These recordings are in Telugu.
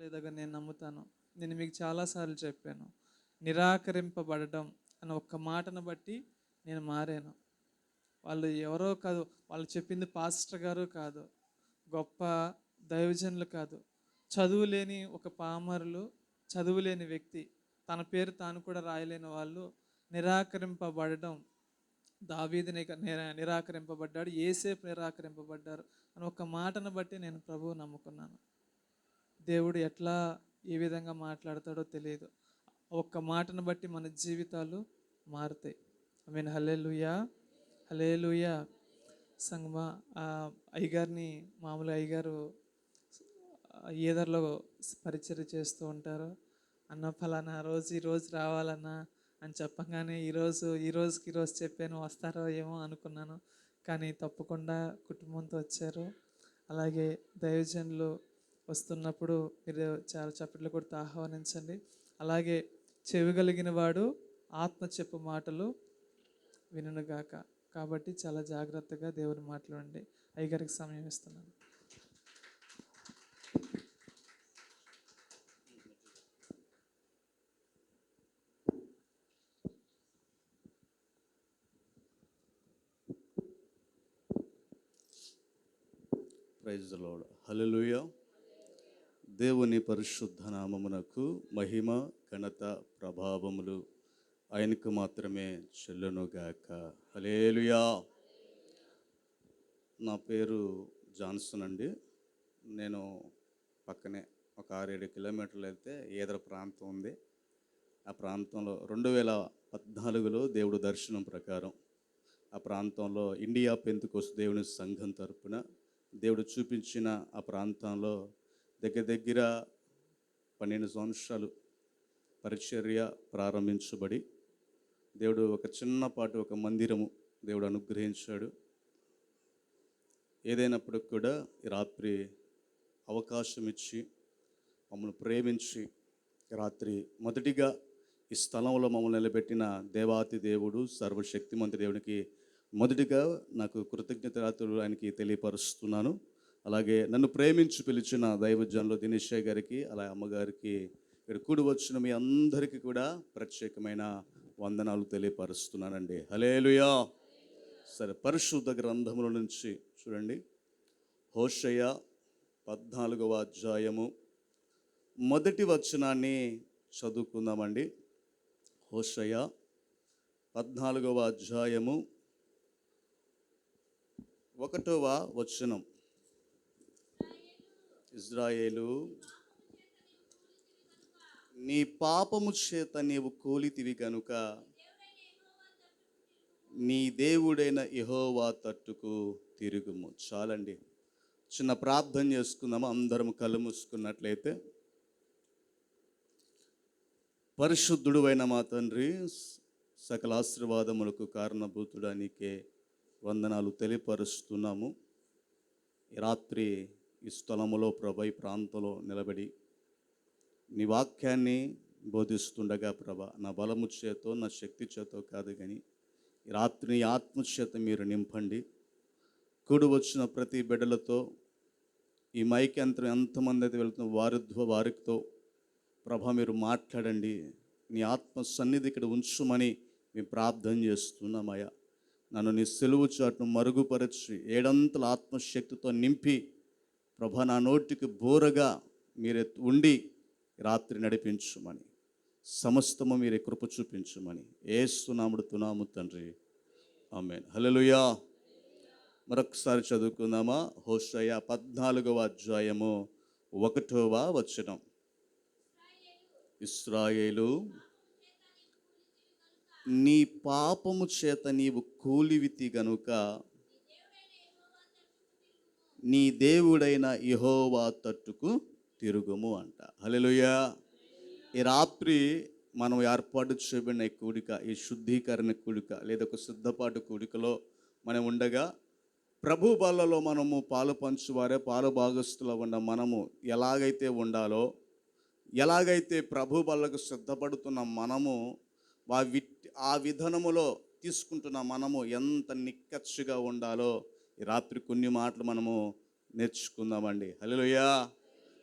లేదో నేను నమ్ముతాను. నేను మీకు చాలాసార్లు చెప్పాను. నిరాకరింపబడడం అనే ఒక్క మాటను బట్టి నేను మారాను. వాళ్ళు ఎవరో కాదు, వాళ్ళు చెప్పింది పాస్టర్ గారు కాదు, గొప్ప దైవజనులు కాదు, చదువు లేని ఒక పామరులు, చదువు లేని వ్యక్తి, తన పేరు తాను కూడా రాయలేని వాళ్ళు నిరాకరింపబడడం. దావీదు నిరాకరింపబడ్డాడు, యేసేపు నిరాకరింపబడ్డారు అని ఒక మాటను బట్టి నేను ప్రభువు నమ్ముకున్నాను. దేవుడు ఎట్లా ఏ విధంగా మాట్లాడతాడో తెలియదు. ఒక్క మాటను బట్టి మన జీవితాలు మారుతాయి. ఐ మీన్ హల్లెలూయా, హల్లెలూయా. సంగమా, అయ్యగారిని మామూలుగా అయ్యగారు ఈదర్లో పరిచర్య చేస్తూ ఉంటారు. అన్న ఫలానా రోజు ఈరోజు రావాలన్నా అని చెప్పగానే ఈరోజు చెప్పాను, వస్తారో ఏమో అనుకున్నాను. కానీ తప్పకుండా కుటుంబంతో వచ్చారు. అలాగే దైవజనులు వస్తున్నప్పుడు మీరు చాలా చప్పట్లు కొడుతూ ఆహ్వానించండి. అలాగే చెవిగలిగిన వాడు ఆత్మ చెప్పు మాటలు వినుగాక. కాబట్టి చాలా జాగ్రత్తగా దేవుని మాట్లాడండి. అయ్యగారికి సమయం ఇస్తున్నాను. Praise the lord. హల్లెలూయా. దేవుని పరిశుద్ధ నామమునకు మహిమ, ఘనత, ప్రభావములు ఆయనకు మాత్రమే చెల్లునుగాక. హల్లెలూయా. నా పేరు జాన్సన్ అండి. నేను పక్కనే ఒక 6-7 కిలోమీటర్లు వెళ్తే ఈదర ప్రాంతం ఉంది. ఆ ప్రాంతంలో 2014లో దేవుడు దర్శనం ప్రకారం ఆ ప్రాంతంలో ఇండియా పెంతెకోస్తు దేవుని సంఘం తరపున దేవుడు చూపించిన ఆ ప్రాంతంలో దగ్గర 12 సంవత్సరాలు పరిచర్య ప్రారంభించబడి దేవుడు ఒక చిన్నపాటి ఒక మందిరము దేవుడు అనుగ్రహించాడు. ఏదైనప్పటికి కూడా ఈ రాత్రి అవకాశం ఇచ్చి మమ్మల్ని ప్రేమించి రాత్రి మొదటిగా ఈ స్థలంలో మమ్మల్ని నిలబెట్టిన దేవాతి దేవుడు, సర్వశక్తిమంతుడి దేవునికి మొదటిగా నాకు కృతజ్ఞతాస్తుతులు ఆయనకి తెలియపరుస్తున్నాను. అలాగే నన్ను ప్రేమించి పిలిచిన దైవజనులు దినేశయ్య గారికి, అలాగే అమ్మగారికి, ఇక్కడ కూడి వచ్చిన మీ అందరికీ కూడా ప్రత్యేకమైన వందనాలు తెలియపరుస్తున్నానండి. హల్లెలూయా. సరే, పరిశుద్ధ గ్రంథముల నుంచి చూడండి. హోషేయ 14వ అధ్యాయము మొదటి వచనాన్ని చదువుకుందామండి. హోషేయ 14వ అధ్యాయము 1వ వచనం. ఇజ్రాయేలు, నీ పాపము చేత నీవు కూలితివి కనుక నీ దేవుడైన యెహోవా తట్టుకు తిరుగుము. చాలండి. చిన్న ప్రార్థన చేసుకుందాము. అందరం కళ్ళు మూసుకున్నట్లయితే. పరిశుద్ధుడు అయిన మా తండ్రి, సకల ఆశీర్వాదములకు కారణభూతుడా నీకే వందనాలు తెలియపరుస్తున్నాము. ఈ రాత్రి ఈ స్థలములో ప్రభా, ఈ ప్రాంతంలో నిలబడి నీ వాక్యాన్ని బోధిస్తుండగా ప్రభా, నా బలము చేతో నా శక్తి చేతో కాదు కానీ ఈ రాత్రి నీ ఆత్మచేత మీరు నింపండి. కూడి వచ్చిన ప్రతి బిడ్డలతో ఈ మైక్ యంత్రం ఎంతమంది అయితే వెళ్తున్న వారితో ప్రభా మీరు మాట్లాడండి. నీ ఆత్మ సన్నిధి ఇక్కడ ఉంచుమని మేము ప్రార్థన చేస్తున్నామయ్యా. నన్ను నీ సెలువు చాటును మరుగుపరచి ఏడంతల ఆత్మశక్తితో నింపి ప్రభా నా నోటికి బోరగా మీరే ఉండి రాత్రి నడిపించుమని, సమస్తము మీరే కృప చూపించుమని యేసు నామమున తండ్రి, ఆమేన్. హల్లెలూయా. మరొకసారి చదువుకుందామా? హోషేయ 14వ అధ్యాయము 1వ వచనం. ఇశ్రాయేలు, నీ పాపము చేత నీవు కూలివితి గనుక నీ దేవుడైన యెహోవా తట్టుకు తిరుగుము అంట. హల్లెలూయా. ఈ రాత్రి మనం ఏర్పాటు చేయబడిన ఈ కూడిక, ఈ శుద్ధీకరణ కూడిక లేదా ఒక సిద్ధపాటు కూడికలో మనం ఉండగా ప్రభు బల్లలో మనము పాలు పంచువారే, పాలు భాగస్తులు ఉన్న మనము ఎలాగైతే ఉండాలో, ఎలాగైతే ప్రభు బల్లకు సిద్ధపడుతున్న మనము ఆ విధానములో తీసుకుంటున్న మనము ఎంత నిక్కచ్చిగా ఉండాలో ఈ రాత్రి కొన్ని మాటలు మనము నేర్చుకుందామండి. హల్లెలూయా.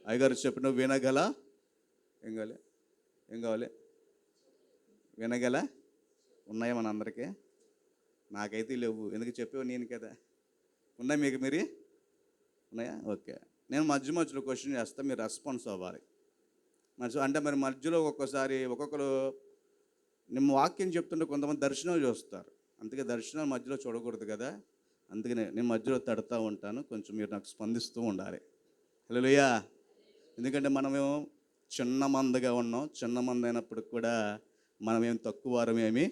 అయ్యగారు చెప్పిన వినగల ఏం కావాలి ఏం కావాలి వినగల ఉన్నాయా మన అందరికీ? నాకైతే లేవు. ఎందుకు చెప్పావు నేను కదా. ఉన్నాయి మీకు మీరు ఉన్నాయా? ఓకే. నేను మధ్యలో క్వశ్చన్ చేస్తా, మీరు రెస్పాన్స్ అవ్వాలి. అంటే మరి మధ్యలో ఒక్కొక్కసారి ఒక్కొక్కరు ನಿಮ್ಮ వాక్యం చెప్తుంటే కొంతమంది దర్శనం చూస్తారు. అందుకే దర్శనం మధ్యలో చూడకూడదు కదా. అందుకనే నేను మధ్యలో తడుతూ ఉంటాను, కొంచెం మీరు నాకు స్పందిస్తూ ఉండాలి. హల్లెలూయా. ఎందుకంటే మనమేమో చిన్న మందగా ఉన్నాం. చిన్న మంద అయినప్పుడు కూడా మనమేం తక్కువ వారమేమీ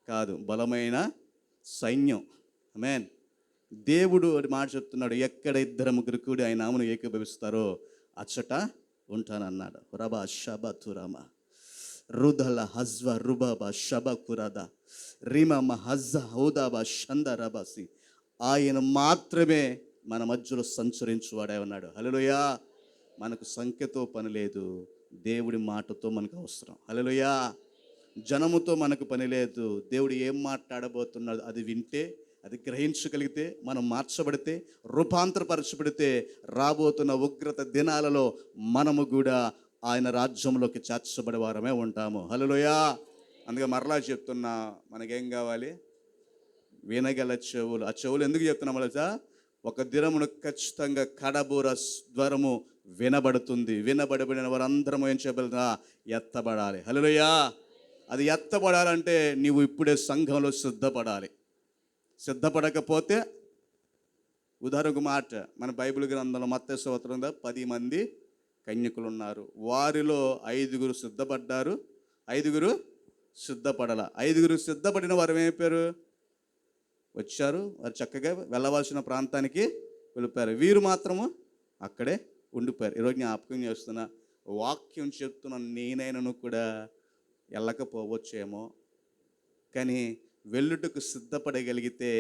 కాదు, బలమైన సైన్యం. ఆమేన్. దేవుడు ఒక మాట చెప్తున్నాడు, ఎక్కడ ఇద్దరు ముగ్గురు కూడి ఆయన నామమున ఏకీభవిస్తారో అచ్చట ఉంటానన్నాడు. రబా షబతురమ రుదల హజ్వ రుబబ షబకురద రిమమ హజ్జ హౌదబ షంద రబసి. ఆయన మాత్రమే మన మధ్యలో సంచరించువాడే ఉన్నాడు. హల్లెలూయా. మనకు సంఖ్యతో పని లేదు, దేవుడి మాటతో మనకు అవసరం. హల్లెలూయా. జనముతో మనకు పని లేదు. దేవుడు ఏం మాట్లాడబోతున్నాడు అది వింటే, అది గ్రహించగలిగితే, మనం మార్చబడితే, రూపాంతరపరచబడితే రాబోతున్న ఉగ్రత దినాలలో మనము కూడా ఆయన రాజ్యంలోకి చేర్చబడే వారమే ఉంటాము. హల్లెలూయా. అందుకే మరలా చెప్తున్నా, మనకేం కావాలి? వినగల చెవులు. ఆ చెవులు ఎందుకు చెప్తున్నాం తెలుసా? ఒక దినమును ఖచ్చితంగా కడబూర ద్వారము వినబడుతుంది. వినబడిన వారందరము ఏం చేయబడదా? ఎత్తబడాలి. హల్లెలూయా. అది ఎత్తబడాలంటే నీవు ఇప్పుడే సంఘంలో సిద్ధపడాలి. సిద్ధపడకపోతే, ఉదాహరణకు మాట, మన బైబిల్ గ్రంథంలో మత్తయి సువార్తలో 10 మంది కన్యకులు ఉన్నారు. వారిలో 5 సిద్ధపడ్డారు, 5 సిద్ధపడాల. 5 సిద్ధపడిన వారు ఏమైపోయారు? వచ్చారు, వారు చక్కగా వెళ్ళవలసిన ప్రాంతానికి వెళ్ళిపోయారు. వీరు మాత్రము అక్కడే ఉండిపోయారు. ఈరోజు జ్ఞాపకం చేస్తున్నా, వాక్యం చెప్తున్న నేనైనను కూడా వెళ్ళకపోవచ్చేమో, కానీ వెళ్ళుటకు సిద్ధపడగలిగితే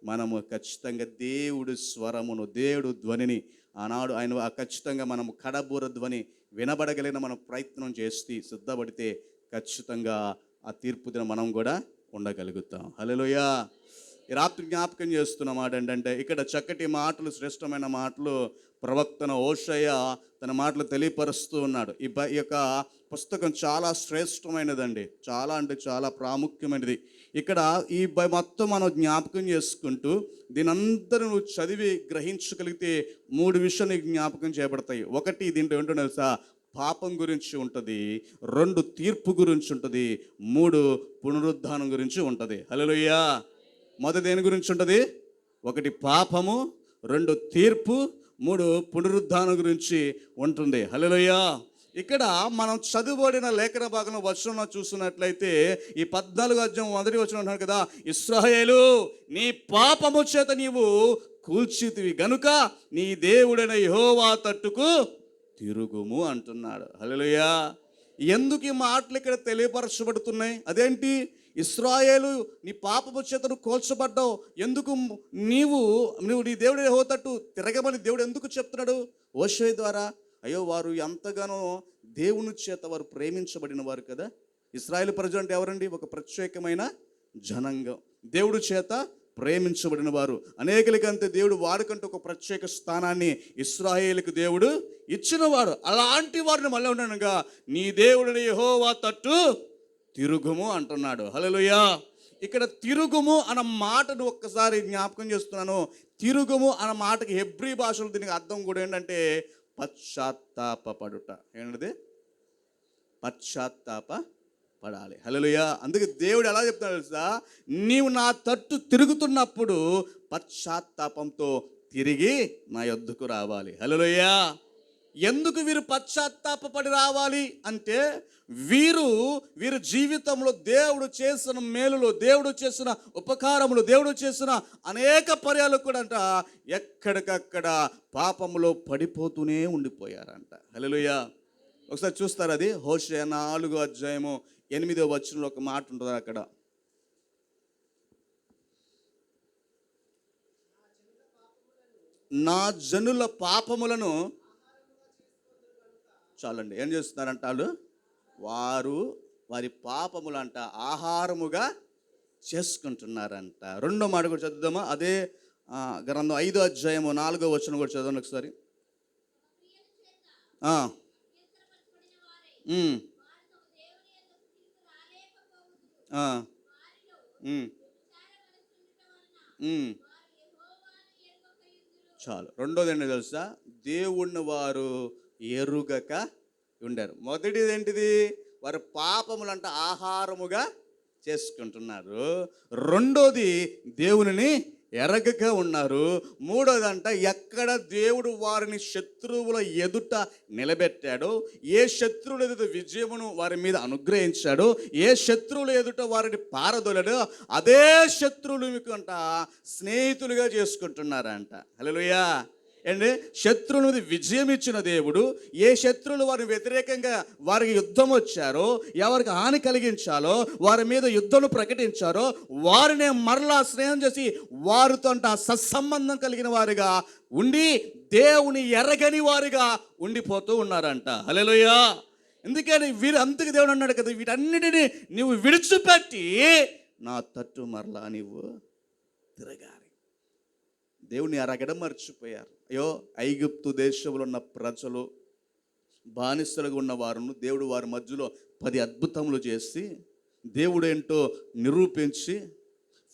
మనము ఖచ్చితంగా దేవుడి స్వరమును, దేవుడు ధ్వనిని ఆనాడు ఆయన ఖచ్చితంగా మనము కడబూర ధ్వని వినబడగలిగిన మనం ప్రయత్నం చేసి సిద్ధపడితే ఖచ్చితంగా ఆ తీర్పు దిన మనం కూడా ఉండగలుగుతాం. హల్లెలూయా. ఈ రాత్రి జ్ఞాపకం చేస్తున్న మాట ఏంటంటే, ఇక్కడ చక్కటి మాటలు, శ్రేష్టమైన మాటలు ప్రవక్తన హోషేయ తన మాటలు తెలియపరుస్తూ ఉన్నాడు. ఈ యొక్క పుస్తకం చాలా శ్రేష్టమైనదండి, చాలా అంటే చాలా ప్రాముఖ్యమైనది. ఇక్కడ ఈ మొత్తం మనం జ్ఞాపకం చేసుకుంటూ దీనంతా నువ్వు చదివి గ్రహించగలిగితే 3 విషయాలు నీకు జ్ఞాపకం చేయబడతాయి. ఒకటి, దీంట్లో ఏంటో తెలుసా? పాపం గురించి ఉంటుంది, 2 తీర్పు గురించి ఉంటుంది, 3 పునరుద్ధానం గురించి ఉంటుంది. హల్లెలూయా. మొదటి దేని గురించి ఉంటుంది? 1 పాపము, 2 తీర్పు, 3 పునరుద్ధానం గురించి ఉంటుంది. హల్లెలూయా. ఇక్కడ మనం చదువుబడిన లేఖన భాగంలో వచనంలో చూసినట్లయితే ఈ 14వ అధ్యాయం 1వ వచనం అంటున్నాడు కదా, ఇశ్రాయేలు నీ పాపము చేత నీవు కూల్చితివి గనుక నీ దేవుడైన యెహోవా తట్టుకు తిరుగుము అంటున్నాడు. హల్లెలూయా. ఎందుకు ఈ మాటలు ఇక్కడ తెలియపరచబడుతున్నాయి? అదేంటి? ఇశ్రాయేలు నీ పాపము చేత నువ్వు కోల్చబడ్డావు, ఎందుకు నువ్వు నీ దేవుడు యెహోవా తట్టు తిరగమని దేవుడు ఎందుకు చెప్తున్నాడు? హోషేయ ద్వారా. అయ్యో, వారు ఎంతగానో దేవుని చేత వారు ప్రేమించబడిన వారు కదా. ఇశ్రాయేలు ప్రజలు అంటే ఎవరండి? ఒక ప్రత్యేకమైన జనాంగం, దేవుడి చేత ప్రేమించబడిన వారు. అనేకులకంటే దేవుడు వారికంటే ఒక ప్రత్యేక స్థానాన్ని ఇశ్రాయేలుకు దేవుడు ఇచ్చినవాడు. అలాంటి వారిని మళ్ళీ ఉండగా నీ దేవుడిని యెహోవా తట్టు తిరుగుము అంటున్నాడు. హల్లెలూయా. ఇక్కడ తిరుగుము అన్న మాటను ఒక్కసారి జ్ఞాపకం చేస్తున్నాను. తిరుగుము అన్న మాటకి హెబ్రీ భాషలో దీనికి అర్థం కూడా ఏంటంటే పశ్చాత్తాపడుట. ఏంటది? పశ్చాత్తాప పడాలి. హల్లెలూయా. అందుకే దేవుడు ఎలా చెప్తాడు తెలుసా? నీవు నా తట్టు తిరుగుతున్నప్పుడు పశ్చాత్తాపంతో తిరిగి నా యొద్దకు రావాలి. హల్లెలూయా. ఎందుకు వీరు పశ్చాత్తాపడి రావాలి అంటే, వీరు జీవితంలో దేవుడు చేసిన మేలులు, దేవుడు చేసిన ఉపకారములు, దేవుడు చేసిన అనేక పర్యాలు కూడా అంట ఎక్కడికక్కడ పాపములో పడిపోతూనే ఉండిపోయారంట. హల్లెలూయా. ఒకసారి చూస్తారు, అది హోషేయ 4వ అధ్యాయము 8వ వచనంలో ఒక మాట ఉంటుంది అక్కడ. నా జనుల పాపములను, చాలండి, ఏం చేస్తున్నారంట వాళ్ళు? వారి పాపములంట ఆహారముగా చేసుకుంటున్నారంట. 2వ మాట కూడా చదువుదామా? అదే గ్రంథం 5వ అధ్యాయము 4వ వచనం కూడా చదవండి ఒకసారి. ఆ, ఉమ్, ఆ, ఉమ్, ఉమ్. చాలు. రెండోది ఏంటో తెలుసా? దేవుణ్ణి వారు ఎరుగక ఉండారు. మొదటిది ఏంటిది? వారు పాపములంట ఆహారముగా చేసుకుంటున్నారు. రెండోది దేవునిని ఎరగక ఉన్నారు. మూడోదంట ఎక్కడ దేవుడు వారిని శత్రువుల ఎదుట నిలబెట్టాడో, ఏ శత్రువుల ఎదుట విజయమును వారి మీద అనుగ్రహించాడో, ఏ శత్రువుల ఎదుట వారిని పారదోలాడో అదే శత్రువులు మీకు అంట స్నేహితులుగా చేసుకుంటున్నారంట. హల్లెలూయా. అండి, శత్రువుల మీద విజయం ఇచ్చిన దేవుడు ఏ శత్రువులు వారి వ్యతిరేకంగా వారికి యుద్ధం వచ్చారో, ఎవరికి హాని కలిగించాలో, వారి మీద యుద్ధం ప్రకటించారో వారిని మరలా స్నేహం చేసి వారితో అంట సత్సంబంధం కలిగిన వారిగా ఉండి దేవుని ఎరగని వారిగా ఉండిపోతూ ఉన్నారంట. హల్లెలూయా. ఎందుకని అందుకు దేవుడు అన్నాడు కదా, వీటన్నిటిని నువ్వు విడిచిపెట్టి నా తట్టు మరలా నీవు తిరగాలి. దేవుని ఎరగడం మర్చిపోయారు. అయ్యో, ఐగుప్తు దేశంలో ఉన్న ప్రజలు బానిసలుగా ఉన్న వారును దేవుడు వారి మధ్యలో 10 అద్భుతములు చేసి దేవుడు ఏంటో నిరూపించి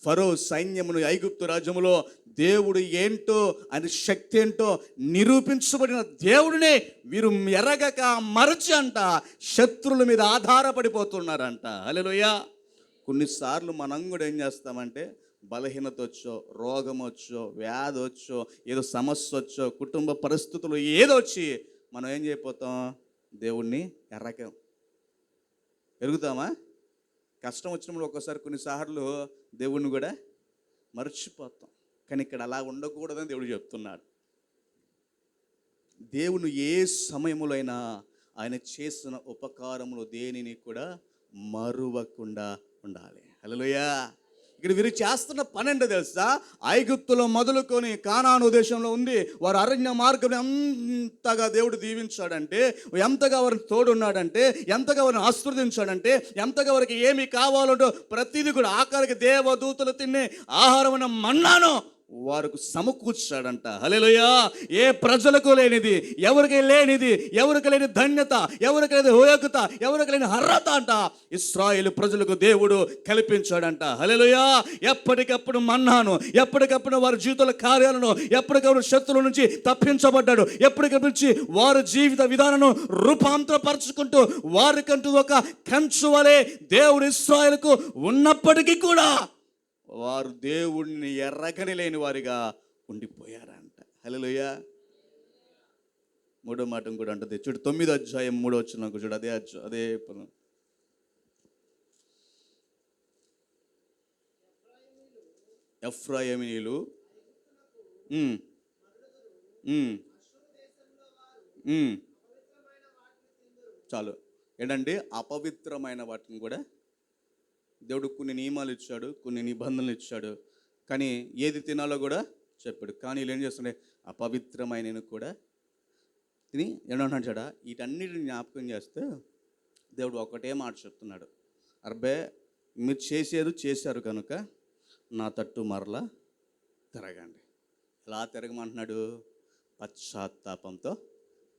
ఫరో సైన్యమును ఐగుప్తు రాజ్యములో దేవుడు ఏంటో ఆయన శక్తి ఏంటో నిరూపించబడిన దేవుడినే వీరు ఎరగక మరచి అంట శత్రువుల మీద ఆధారపడిపోతున్నారంట. హల్లెలూయా. కొన్నిసార్లు మనం కూడా ఏం చేస్తామంటే బలహీనత వచ్చో, రోగం వచ్చో, వ్యాధి వచ్చో, ఏదో సమస్య వచ్చో, కుటుంబ పరిస్థితులు ఏదో వచ్చి మనం ఏం చేయకపోతాం? దేవుణ్ణి ఎరుగుతామా? కష్టం వచ్చినప్పుడు ఒక్కోసారి కొన్నిసార్లు దేవుణ్ణి కూడా మర్చిపోతాం. కానీ ఇక్కడ అలా ఉండకూడదని దేవుడు చెప్తున్నాడు. దేవుని ఏ సమయములో అయినా ఆయన చేసిన ఉపకారములు దేనిని కూడా మరువకుండా ఉండాలి. హల్లెలూయా. ఇక్కడ వీరు చేస్తున్న పని ఏంటో తెలుసా? ఐగుప్తులో మొదలుకొని కానాను దేశంలో ఉంది వారు అరణ్య మార్గం ఎంతగా దేవుడు దీవించాడంటే, ఎంతగా వారిని తోడున్నాడంటే, ఎంతగా వారిని ఆశీర్వదించాడంటే, ఎంతగా వారికి ఏమి కావాలంటో ప్రతిదీ కూడా ఆఖరికి దేవదూతలు తినే ఆహారమైన మన్నాను వారికి సమకూర్చాడంట. హల్లెలూయా. ఏ ప్రజలకు లేనిది, ఎవరికి లేనిది, ఎవరికి లేని ధన్యత, ఎవరికి లేని యోగ్యత, ఎవరికి లేని అర్హత అంట ఇశ్రాయేలు ప్రజలకు దేవుడు కల్పించాడంట. హల్లెలూయా. ఎప్పటికప్పుడు మన్నాను, ఎప్పటికప్పుడు వారి జీవితాల కార్యాలను, ఎప్పటికప్పుడు శత్రువుల నుంచి తప్పించబడ్డాడు, ఎప్పటికప్పుడు వారి జీవిత విధానం రూపాంతరపరుచుకుంటూ వారికంటూ ఒక కంచు వలె దేవుడు ఇశ్రాయేలుకు ఉన్నప్పటికీ కూడా వారు దేవుడిని ఎరగని లేని వారిగా ఉండిపోయారంట. హల్లెలూయా. మూడో మాట కూడా అంటది చూడు, 9వ అధ్యాయం 3వ వచనం చూడు. అదే ఎఫ్రాయిమీయులు చాలు ఏంటంటే అపవిత్రమైన వాటిని కూడా దేవుడు కొన్ని నియమాలు ఇచ్చాడు, కొన్ని నిబంధనలు ఇచ్చాడు. కానీ ఏది తినాలో కూడా చెప్పాడు. కానీ వీళ్ళు ఏం చేస్తుండే? అపవిత్రమైన కూడా తిని ఏమన్నాడు చూడ. వీటన్నిటిని జ్ఞాపకం చేస్తే దేవుడు ఒకటే మాట చెప్తున్నాడు, అర్బే మీరు చేశారు కనుక నా తట్టు మరలా తిరగండి. ఎలా తిరగమంటున్నాడు? పశ్చాత్తాపంతో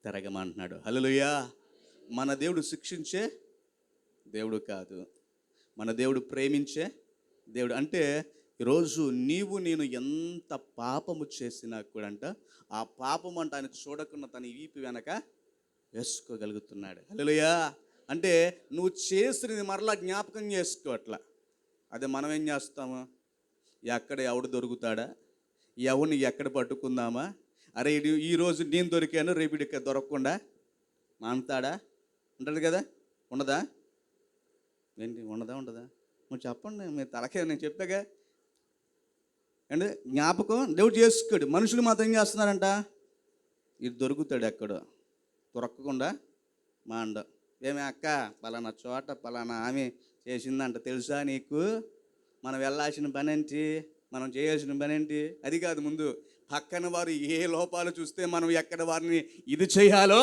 తిరగమంటున్నాడు. హల్లెలూయా. మన దేవుడు శిక్షించే దేవుడు కాదు, మన దేవుడు ప్రేమించే దేవుడు. అంటే ఈరోజు నేను ఎంత పాపము చేసినా కూడా అంట ఆ పాపం అంట ఆయన చూడకుండా తన వీపు వెనక వేసుకోగలుగుతున్నాడు. హల్లెలూయా. అంటే నువ్వు చేసినది మరలా జ్ఞాపకం చేసుకోవట్లా. అదే మనం ఏం చేస్తాము? ఎక్కడ ఎవడు దొరుకుతాడా, ఎవరిని ఎక్కడ పట్టుకుందామా, అరే ఈరోజు నేను దొరికాను రేపు ఇక దొరకకుండా మానుతాడా ఉంటుంది కదా. ఉండదా? ఏంటి ఉండదా? నువ్వు చెప్పండి, మీరు తలకే నేను చెప్పాగా అండి. జ్ఞాపకం దేవుడు చేసుకోడు. మనుషులు మాత్రం ఏం చేస్తున్నారంట? ఇది దొరుకుతాడు ఎక్కడో, దొరకకుండా మాండ. ఏమే అక్క, పలానా చోట పలానా ఆమె చేసిందంట తెలుసా నీకు? మనం వెళ్ళాల్సిన పని ఏంటి, మనం చేయాల్సిన పని ఏంటి? అది కాదు. ముందు పక్కన వారు ఏ లోపాలు చూస్తే మనం ఎక్కడ వారిని ఇది చేయాలో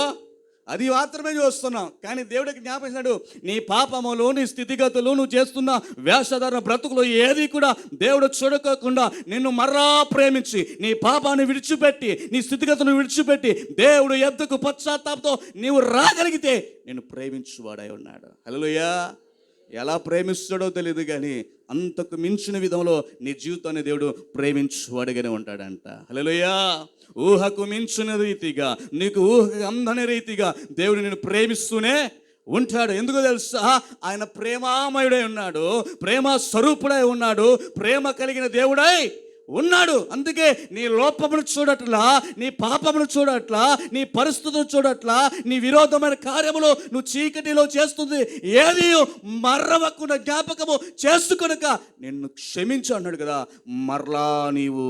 అది మాత్రమే చూస్తున్నాం. కానీ దేవుడికి జ్ఞాపకిస్తున్నాడు, నీ పాపములు, నీ స్థితిగతులు, నువ్వు చేస్తున్న వేషధారణ బ్రతుకులు ఏది కూడా దేవుడు చూడకోకుండా నిన్ను మరలా ప్రేమించి, నీ పాపాన్ని విడిచిపెట్టి, నీ స్థితిగతులను విడిచిపెట్టి దేవుడు ఎద్దుకు పశ్చాత్తాపంతో నీవు రాగలిగితే నిన్ను ప్రేమించువాడై ఉన్నాడు. హల్లెలూయా. ఎలా ప్రేమిస్తాడో తెలియదు కానీ అంతకు మించిన విధంలో నీ జీవితాన్ని దేవుడు ప్రేమించువాడుగానే ఉంటాడంట. హల్లెలూయా. ఊహకు మించిన రీతిగా, నీకు ఊహకు అందని రీతిగా దేవుడు నిన్ను ప్రేమిస్తూనే ఉంటాడు. ఎందుకు తెలుసా? ఆయన ప్రేమామయుడై ఉన్నాడు, ప్రేమ స్వరూపుడై ఉన్నాడు, ప్రేమ కలిగిన దేవుడై ఉన్నాడు. అందుకే నీ లోపమును చూడట్లా, నీ పాపమును చూడట్లా, నీ పరిస్థితులు చూడట్లా, నీ విరోధమైన కార్యములు నువ్వు చీకటిలో చేస్తుంది ఏది మర్రవకుండా జ్ఞాపకము చేసుకొనక నిన్ను క్షమించు అన్నాడు కదా. మరలా నీవు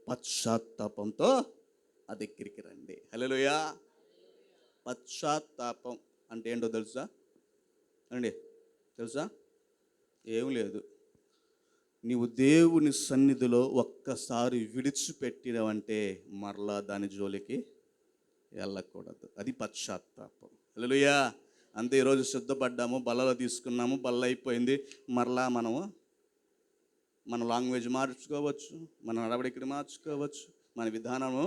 పశ్చాత్తాపంతో ఆ దగ్గరికి రండి. హల్లెలూయా. పశ్చాత్తాపం అంటే ఏంటో తెలుసా అండి? తెలుసా? ఏం లేదు. నీవు దేవుని సన్నిధిలో ఒక్కసారి విడిచిపెట్టినవంటే మరలా దాని జోలికి వెళ్ళకూడదు. అది పశ్చాత్తాపం. హల్లెలూయా. అంతే. ఈరోజు సిద్ధపడ్డాము, బల్లలో తీసుకున్నాము, బల్ల అయిపోయింది. మరలా మన లాంగ్వేజ్ మార్చుకోవచ్చు, మన నడవడికని మార్చుకోవచ్చు, మన విధానము.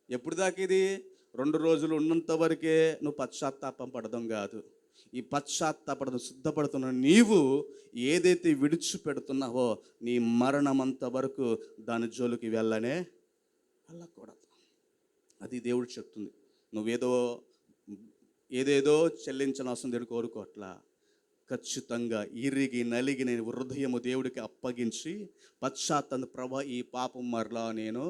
ఎప్పుడు దాకా ఇది? 2 రోజులు ఉన్నంత వరకే నువ్వు పశ్చాత్తాపం పడడం కాదు. ఈ పశ్చాత్తాపడడం సిద్ధపడుతున్న నీవు ఏదైతే విడిచిపెడుతున్నావో నీ మరణమంత వరకు దాని జోలికి వెళ్ళకూడదు. అది దేవుడు చెప్తుంది. ఏదేదో చెల్లించిన అవసరం దేవుడు కోరుకోవట్లా. ఖచ్చితంగా ఇరిగి నలిగి నేను హృదయము దేవుడికి అప్పగించి పశ్చాత్తాపం, ప్రభా ఈ పాపం మరలా నేను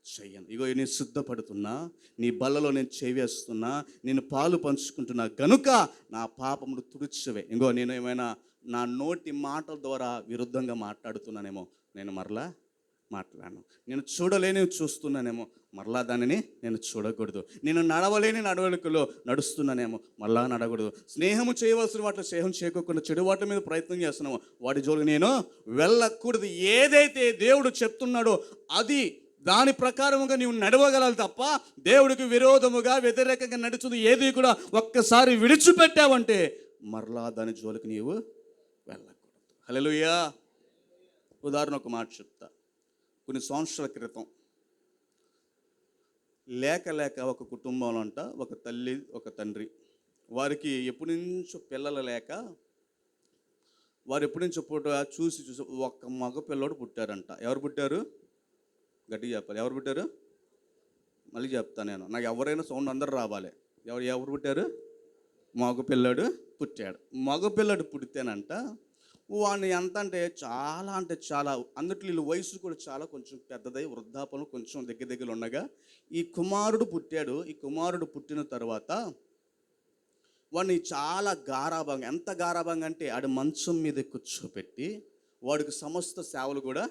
చెయ్యను. ఇగో నేను సిద్ధపడుతున్నా, నీ బల్లలో నేను చేవేస్తున్నా, నేను పాలు పంచుకుంటున్నా గనుక నా పాపమును తుడిచివే. ఇంకో నేను ఏమైనా నా నోటి మాటల ద్వారా విరుద్ధంగా మాట్లాడుతున్నానేమో, నేను మరలా మాట్లాడను. నేను చూడలేని చూస్తున్నానేమో, మరలా దానిని నేను చూడకూడదు. నేను నడవలేని నడవడికలో నడుస్తున్నానేమో, మరలా నడకూడదు. స్నేహము చేయవలసిన వాటిలో స్నేహం చేయకుండా చెడు వాటి మీద ప్రయత్నం చేస్తున్నామో వాటి జోలికి నేను వెళ్ళకూడదు. ఏదైతే దేవుడు చెప్తున్నాడో అది దాని ప్రకారముగా నీవు నడవగలవు తప్ప దేవుడికి విరోధముగా వ్యతిరేకంగా నడుచుంది ఏది కూడా ఒక్కసారి విడిచిపెట్టావంటే మరలా దాని జోలికి నీవు వెళ్ళకూడదు. హల్లెలూయా. ఉదాహరణ ఒక మాట చెప్తా. కొన్ని సంవత్సరాల క్రితం లేక ఒక కుటుంబంలో అంట, ఒక తల్లి ఒక తండ్రి, వారికి ఎప్పటి నుంచో పిల్లలు లేక వారు ఎప్పటి నుంచో చూసి ఒక మగ పిల్లోడు పుట్టారంట. ఎవరు పుట్టారు? గట్టిగా చెప్పాలి. ఎవరు పుట్టారు? మళ్ళీ చెప్తాను నేను, నాకు ఎవరైనా సౌండ్ అందరు రావాలి. ఎవరు పుట్టారు? మగ పిల్లాడు పుట్టాడు. మగ పిల్లాడు పుడితేనంట వాడిని ఎంత అంటే చాలా అందుట్లో వయసు కూడా చాలా కొంచెం పెద్దదై వృద్ధాపనం కొంచెం దగ్గర ఉండగా ఈ కుమారుడు పుట్టాడు. ఈ కుమారుడు పుట్టిన తర్వాత వాడిని చాలా గారాభంగా, ఎంత గారాభంగా అంటే ఆడు మంచం మీద కూర్చోపెట్టి వాడికి సమస్త సేవలు కూడా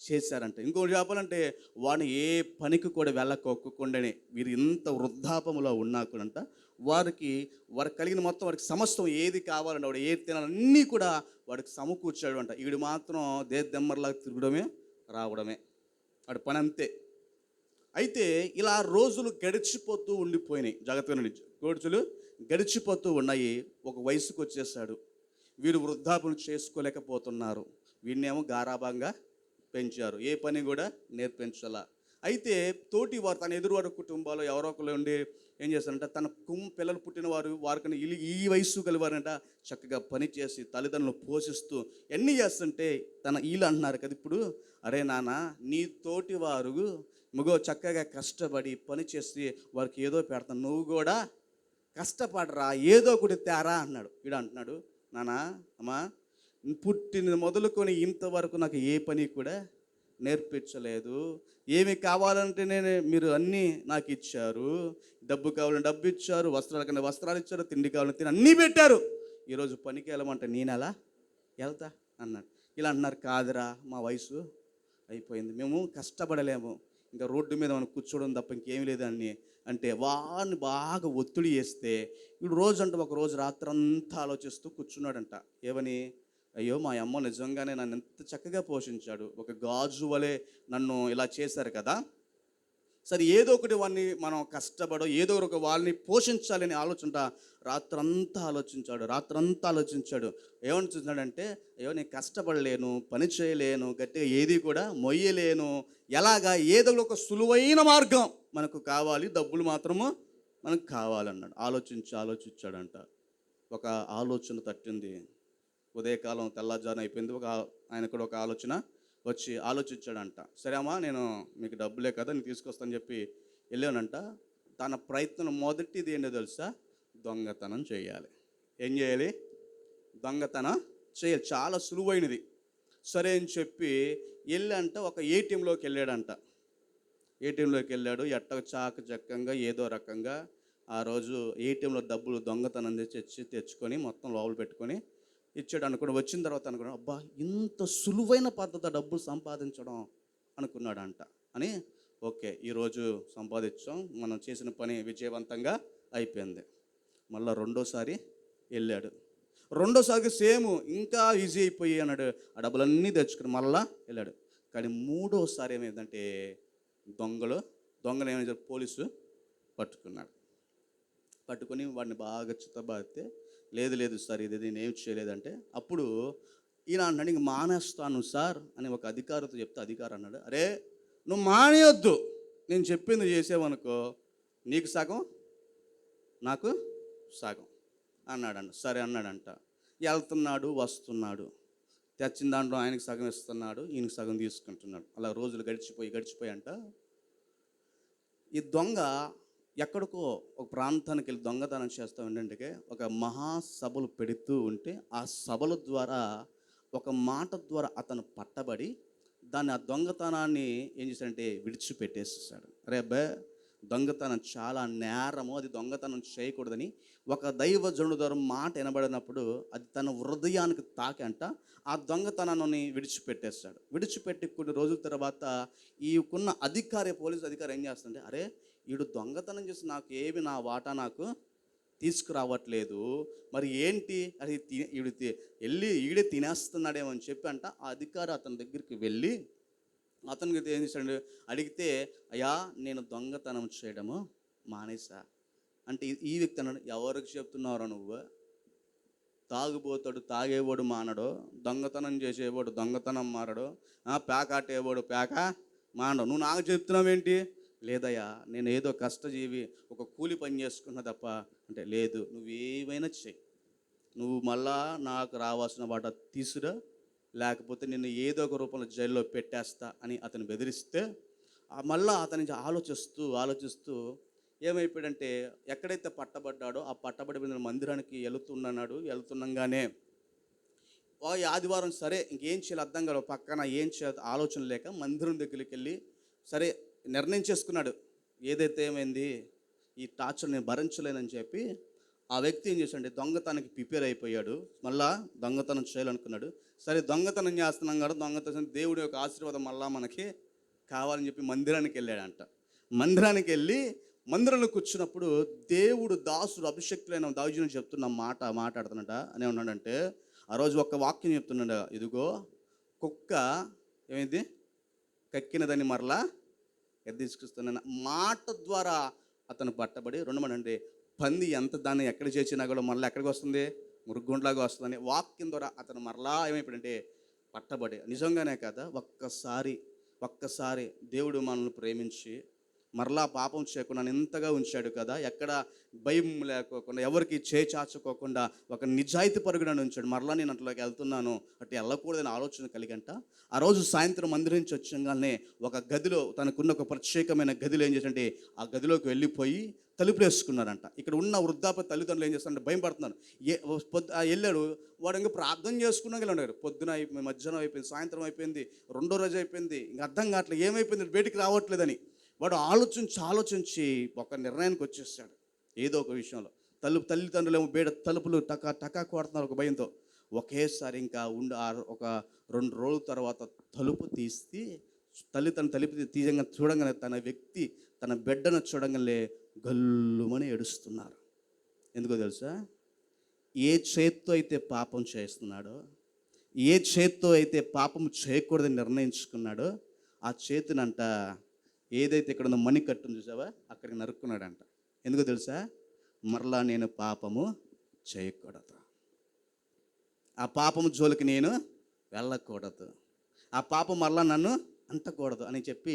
చేశారంట. ఇంకోటి చెప్పాలంటే వాడిని ఏ పనికి కూడా వెళ్ళకోకుండానే వీరు ఇంత వృద్ధాపములో ఉన్నా కూడా వారికి కలిగిన మొత్తం వారికి సమస్తం ఏది కావాలంటే వాడు ఏది తినాలన్నీ కూడా వాడికి సమకూర్చాడు అంట. వీడు మాత్రం దెమ్మర్లాగా తిరగడమే రావడమే వాడి పని అంతే. అయితే ఇలా రోజులు గడిచిపోతూ ఉండిపోయినాయి. జగత్తుని రోజులు గడిచిపోతూ ఉన్నాయి. ఒక వయసుకు వచ్చేసాడు. వీరు వృద్ధాపన చేసుకోలేకపోతున్నారు. వీడినేమో గారాభంగా పెంచారు, ఏ పని కూడా నేర్పించాల. అయితే తోటి వారు తన ఎదురువారి కుటుంబాల్లో ఎవరో ఒకరు ఉండి ఏం చేస్తారంట, తన పిల్లలు పుట్టిన వారికన్నా ఈ వయసు కలివారంట చక్కగా పని చేసి తల్లిదండ్రులు పోషిస్తూ ఎన్ని చేస్తుంటే వీళ్ళు అంటున్నారు కదా ఇప్పుడు, అరే నాన్న నీ తోటి వారు చక్కగా కష్టపడి పని చేసి వారికి ఏదో పెడతాను, నువ్వు కూడా కష్టపడరా, ఏదో ఒకటి తేరా అన్నాడు. వీడు అంటున్నాడు, నాన్న అమ్మా పుట్టిన మొదలుకొని ఇంతవరకు నాకు ఏ పని కూడా నేర్పించలేదు. ఏమి కావాలంటే మీరు అన్నీ నాకు ఇచ్చారు. డబ్బు కావాలని డబ్బు ఇచ్చారు, వస్త్రాల కన్నా వస్త్రాలు ఇచ్చారు, తిండి కావాలని తిని అన్నీ పెట్టారు. ఈరోజు పనికి వెళ్ళమంటే నేను అలా వెళ్తా అన్నాడు. ఇలా అన్నారు, కాదురా మా వయసు అయిపోయింది, మేము కష్టపడలేము, ఇంకా రోడ్డు మీద మనం కూర్చోవడం తప్ప ఇంకేమీ లేదని అంటే వాడిని బాగా ఒత్తిడి చేస్తే వీడు ఒక రోజు రాత్రంతా ఆలోచిస్తూ కూర్చున్నాడంట. ఏమని, అయ్యో మా అమ్మ నిజంగానే నన్ను ఎంత చక్కగా పోషించాడు, ఒక గాజు వలె నన్ను ఇలా చేశారు కదా, సరే ఏదో ఒకటి వాడిని మనం కష్టపడో ఏదో ఒక వాళ్ళని పోషించాలని ఆలోచన రాత్రంతా ఆలోచించాడు. ఏమని చూస్తున్నాడంటే, అయ్యో నేను కష్టపడలేను, పని చేయలేను, గట్టిగా ఏది కూడా మొయ్యలేను, ఎలాగా ఏదో ఒక సులువైన మార్గం మనకు కావాలి, డబ్బులు మాత్రము మనకు కావాలన్నాడు. ఆలోచించాడంట. ఒక ఆలోచన తట్టింది. ఉదయకాలం తెల్లవారుజామున అయిపోయింది. ఆయన కూడా ఒక ఆలోచన వచ్చి ఆలోచించాడంట. సరే అమ్మా, నేను మీకు డబ్బులే కదా, నేను తీసుకొస్తానని చెప్పి వెళ్ళానంట. తన ప్రయత్నం మొదటిది ఏంటో తెలుసా? దొంగతనం చేయాలి. ఏం చేయాలి? దొంగతనం చేయాలి. చాలా సులువైనది. సరే అని చెప్పి వెళ్ళంట ఒక ఏటీఎంలోకి వెళ్ళాడంట. ఏటీఎంలోకి వెళ్ళాడు. చాకచక్యంగా ఏదో రకంగా ఆ రోజు ఏటీఎంలో డబ్బులు దొంగతనం తెచ్చుకొని మొత్తం లోపల పెట్టుకొని ఇచ్చాడు. అనుకుని వచ్చిన తర్వాత అనుకున్నాడు, అబ్బా ఇంత సులువైన పద్ధతి డబ్బులు సంపాదించడం అనుకున్నాడంట. అని ఓకే, ఈరోజు సంపాదించాం, మనం చేసిన పని విజయవంతంగా అయిపోయింది. మళ్ళీ రెండోసారి వెళ్ళాడు. రెండోసారికి సేమ్ ఇంకా ఈజీ అయిపోయి అన్నాడు. ఆ డబ్బులన్నీ తెచ్చుకుని మళ్ళా వెళ్ళాడు. కానీ మూడోసారి ఏమైందంటే దొంగలు ఏమైనా పోలీసు పట్టుకొని వాడిని బాగా చిత్తబాదితే, లేదు సార్ ఇది నేనేం చేయలేదంటే, అప్పుడు ఈయన అన్నాడు, ఇంక మానేస్తాను సార్ అని ఒక అధికారితో చెప్తే అధికారి అన్నాడు, అరే నువ్వు మానేయొద్దు, నేను చెప్పింది చేసావనుకో నీకు సగం నాకు సగం అన్నాడంట. సరే అన్నాడంట. వెళ్తున్నాడు, వస్తున్నాడు, తెచ్చిన దాంట్లో ఆయనకి సగం ఇస్తున్నాడు, ఈయనకి సగం తీసుకుంటున్నాడు. అలా రోజులు గడిచిపోయి అంట ఈ దొంగ ఎక్కడికో ఒక ప్రాంతానికి వెళ్ళి దొంగతనం చేస్తూ ఏంటంటే, ఒక మహాసభలు పెడుతూ ఉంటే ఆ సభల ద్వారా ఒక మాట ద్వారా అతను పట్టబడి ఆ దొంగతనాన్ని ఏం చేశాడంటే విడిచిపెట్టేసేసాడు. అరే అబ్బాయి, దొంగతనం చాలా నేరము, అది దొంగతనం చేయకూడదని ఒక దైవజనుడు ద్వారా మాట వినబడినప్పుడు అది తన హృదయానికి తాకంట ఆ దొంగతనాన్ని విడిచిపెట్టేస్తాడు. విడిచిపెట్టి కొన్ని రోజుల తర్వాత ఈకున్న పోలీస్ అధికారి ఏం చేస్తుంటే, అరే వీడు దొంగతనం చేసి నా వాటా నాకు తీసుకురావట్లేదు, మరి ఏంటి అది ఈడే తినేస్తున్నాడేమో అని చెప్పి అంట ఆ అధికారి అతని దగ్గరికి వెళ్ళి అతనికి ఏం చేశాడు అడిగితే, అయ్యా నేను దొంగతనం చేయడము మానేసా అంటే ఈ వ్యక్తి అన్నాడు, ఎవరికి చెప్తున్నారో నువ్వు? తాగుబోతాడు తాగేవాడు మానడు, దొంగతనం చేసేవాడు దొంగతనం మారడు, పేకాటేవాడు పేక మానడు, నువ్వు నాకు చెప్తున్నావేంటి? లేదయ్యా, నేను ఏదో కష్టజీవి, ఒక కూలి పని చేసుకున్నా తప్ప అంటే, లేదు నువ్వేమైనా చెయ్యి, నువ్వు మళ్ళా నాకు రావాల్సిన వాట తీసురా, లేకపోతే నిన్ను ఏదో ఒక రూపంలో జైల్లో పెట్టేస్తా అని అతను బెదిరిస్తే మళ్ళా అతని ఆలోచిస్తూ ఏమైపోయాడంటే, ఎక్కడైతే పట్టబడ్డాడో ఆ పట్టబడిన మందిరానికి వెళుతుండగానే ఆదివారం సరే ఇంకేం చేయాలి అర్థం కాదు, పక్కన ఏం చేయాలి ఆలోచన లేక మందిరం దగ్గరికి వెళ్ళి సరే నిర్ణయం చేసుకున్నాడు, ఏదైతే ఏమైంది ఈ టార్చర్ నేను భరించలేనని చెప్పి ఆ వ్యక్తి ఏం చేశాడంటే దొంగతనానికి ప్రిపేర్ అయిపోయాడు. మళ్ళా దొంగతనం చేయాలనుకున్నాడు. సరే దొంగతనం చేస్తున్నాం కదా, దొంగతనం దేవుడి యొక్క ఆశీర్వాదం మళ్ళా మనకి కావాలని చెప్పి మందిరానికి వెళ్ళాడంట. మందిరానికి వెళ్ళి మందిరంలో కూర్చున్నప్పుడు దేవుడు దాసుడు అభిషక్తులైన దావీదును చెప్తున్న మాట్లాడుతున్నట అని ఉన్నాడంటే, ఆ రోజు ఒక వాక్యం చెప్తున్నాడు, ఇదిగో కుక్క ఏమైంది కక్కినదని మరలా తీసుకొస్తున్న మాట ద్వారా అతను పట్టబడి, అంటే పంది ఎంత దాన్ని ఎక్కడ చేసినా కూడా మళ్ళీ ఎక్కడికి వస్తుంది, మురుగుండ్లాగా వస్తుందని వాక్యం ద్వారా అతను మరలా ఏమైపోయాడంటే పట్టబడి, నిజంగానే కదా ఒక్కసారి దేవుడు మనల్ని ప్రేమించి మరలా పాపం చేయకుండా ఎంతగా ఉంచాడు కదా, ఎక్కడ భయం లేకోకుండా ఎవరికి చాచుకోకుండా ఒక నిజాయితీ పరుగున ఉంచాడు. మరలా నేను అట్లోకి వెళ్తున్నాను, అటు వెళ్ళకూడదని ఆలోచన కలిగంట. ఆ రోజు సాయంత్రం మందిరం నుంచి వచ్చంగానే ఒక గదిలో తనకున్న ఒక ప్రత్యేకమైన గదిలో ఏం చేశాడంటే ఆ గదిలోకి వెళ్ళిపోయి తలుపులు వేసుకున్నారంట. ఇక్కడ ఉన్న వృద్ధాప్య తల్లిదండ్రులు ఏం చేస్తారంటే భయం పడుతున్నారు. వెళ్ళాడు, వాడు ఇంకా ప్రార్థన చేసుకున్నాక ఉన్నారు. పొద్దున అయిపోయింది, మధ్యాహ్నం అయిపోయింది, సాయంత్రం అయిపోయింది, రెండో రోజు అయిపోయింది, ఇంకా అర్థం కావట్లేదు ఏమైపోయింది, బయటికి రావట్లేదని. వాడు ఆలోచించి ఒక నిర్ణయానికి వచ్చేసాడు. ఏదో ఒక విషయంలో తల్లిదండ్రులు ఏమో తలుపులు టకా కొడుతున్నారు ఒక భయంతో. ఒకేసారి ఇంకా ఒక 2 రోజుల తర్వాత తలుపు తీయంగా చూడంగానే తన బిడ్డను చూడంగానే గల్లుమని ఏడుస్తున్నారు. ఎందుకో తెలుసా? ఏ చేత్తో అయితే పాపం చేస్తున్నాడో, ఏ చేత్తో అయితే పాపం చేయకూడదని నిర్ణయించుకున్నాడో ఆ చేతినంట ఏదైతే ఇక్కడ ఉన్న మణికట్టును చూసావా అక్కడికి నరుక్కున్నాడంట. ఎందుకో తెలుసా? మరలా నేను పాపము చేయకూడదు, ఆ పాపము జోలికి నేను వెళ్ళకూడదు, ఆ పాపం మరలా నన్ను అంటకూడదు అని చెప్పి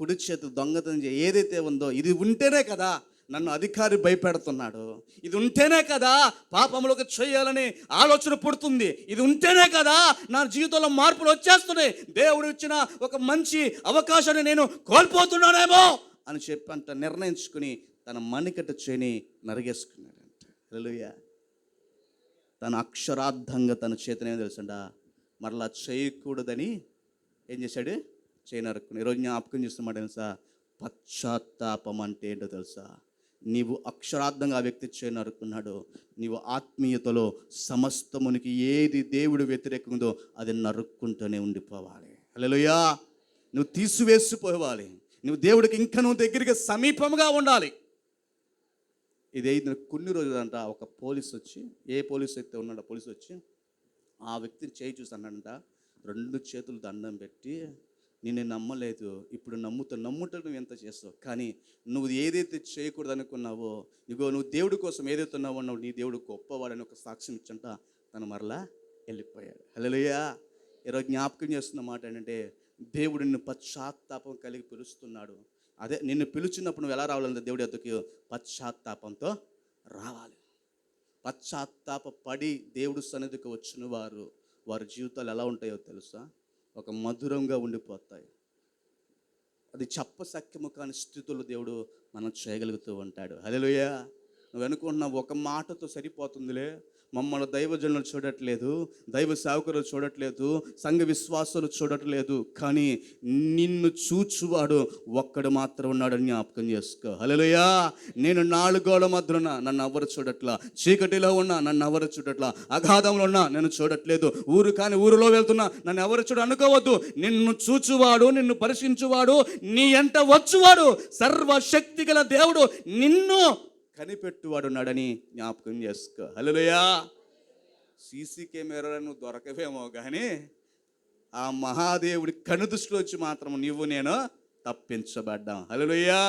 కుడి చేతి దొంగతనం ఏదైతే ఉందో ఇది ఉంటేనే కదా నన్ను అధికారి భయపెడుతున్నాడు, ఇది ఉంటేనే కదా పాపంలోకి చేయాలని ఆలోచన పుడుతుంది, ఇది ఉంటేనే కదా నా జీవితంలో మార్పులు వచ్చేస్తున్నాయి, దేవుడు ఇచ్చిన ఒక మంచి అవకాశాన్ని నేను కోల్పోతున్నానేమో అని చెప్పి అంట నిర్ణయించుకుని తన మణికట్టు చేని నరిగేసుకున్నాడంట. హల్లెలూయా. తన అక్షరార్థంగా తన చేతనే తెలుసండా మరలా చేయకూడదని ఏం చేశాడు? చేయి నరుక్కుని. ఈరోజు జ్ఞాపకం చేస్తున్నమాట తెలుసా? పశ్చాత్తాపం అంటే ఏంటో తెలుసా? నీవు అక్షరార్థంగా ఆ వ్యక్తి చేయి నరుక్కున్నాడు, నీవు ఆత్మీయతలో సమస్తమునికి ఏది దేవుడు వ్యతిరేకందో అది నరుక్కుంటూనే ఉండిపోవాలి. హల్లెలూయా. నువ్వు తీసివేసిపోవాలి, నువ్వు దేవుడికి ఇంకా నువ్వు దగ్గరికి సమీపంగా ఉండాలి. ఇది కొన్ని రోజులంట ఒక పోలీస్ వచ్చి, ఏ పోలీస్ అయితే ఉన్నాడో పోలీస్ వచ్చి ఆ వ్యక్తిని చేయి చూసి అన్నాడంట, 2 చేతులు దండం పెట్టి, నిన్ను నమ్మలేదు, ఇప్పుడు నమ్ముట నువ్వు ఎంత చేస్తావు, కానీ నువ్వు ఏదైతే చేయకూడదు అనుకున్నావో, నువ్వు దేవుడి కోసం ఏదైతే ఉన్నావో నీ దేవుడు గొప్పవాడని ఒక సాక్ష్యం ఇచ్చంట తను మరలా వెళ్ళిపోయాడు. హల్లెలూయా. ఈరోజు జ్ఞాపకం చేస్తున్న మాట ఏంటంటే దేవుడు నిన్ను పశ్చాత్తాపం కలిగి పిలుస్తున్నాడు. అదే నిన్ను పిలిచినప్పుడు నువ్వు ఎలా రావాలంటే దేవుడి వద్దకు పశ్చాత్తాపంతో రావాలి. పశ్చాత్తాప పడి దేవుడు సన్నిధికి వచ్చిన వారి జీవితాలు ఎలా ఉంటాయో తెలుసా? ఒక మధురంగా ఉండిపోతాయి. అది చెప్పసక్యము కాని స్థితులు దేవుడు మనం చేయగలుగుతూ ఉంటాడు. హల్లెలూయా. నువ్వు అనుకుంటున్నావు ఒక మాటతో సరిపోతుందిలే, మమ్మల్ని దైవజనులు చూడట్లేదు, దైవ సేవకులు చూడట్లేదు, సంఘ విశ్వాసాలు చూడట్లేదు, కానీ నిన్ను చూచువాడు ఒక్కడు మాత్రం ఉన్నాడని జ్ఞాపకం చేసుకో. హల్లెలూయా. నేను 4 గోడల మధ్య ఉన్నా, నన్ను ఎవరు చూడట్లా, చీకటిలో ఉన్నా నన్ను ఎవరు చూడట్లా, అగాధంలో ఉన్నా నన్ను చూడట్లేదు, ఊరిలో వెళ్తున్నా నన్ను ఎవరు చూడ అనుకోవద్దు. నిన్ను చూచువాడు, నిన్ను పరిశీలించువాడు, నీ ఎంట వచ్చువాడు, సర్వశక్తి గల దేవుడు నిన్ను కనిపెట్టువాడు ఉన్నాడని జ్ఞాపకం చేసుకో. హల్లెలూయా. సీసీ కెమెరాలను దొరకవేమో కానీ ఆ మహాదేవుడి కనుదృష్టిలో వచ్చి మాత్రం నువ్వు నేను తప్పించబడ్డాం. హల్లెలూయా.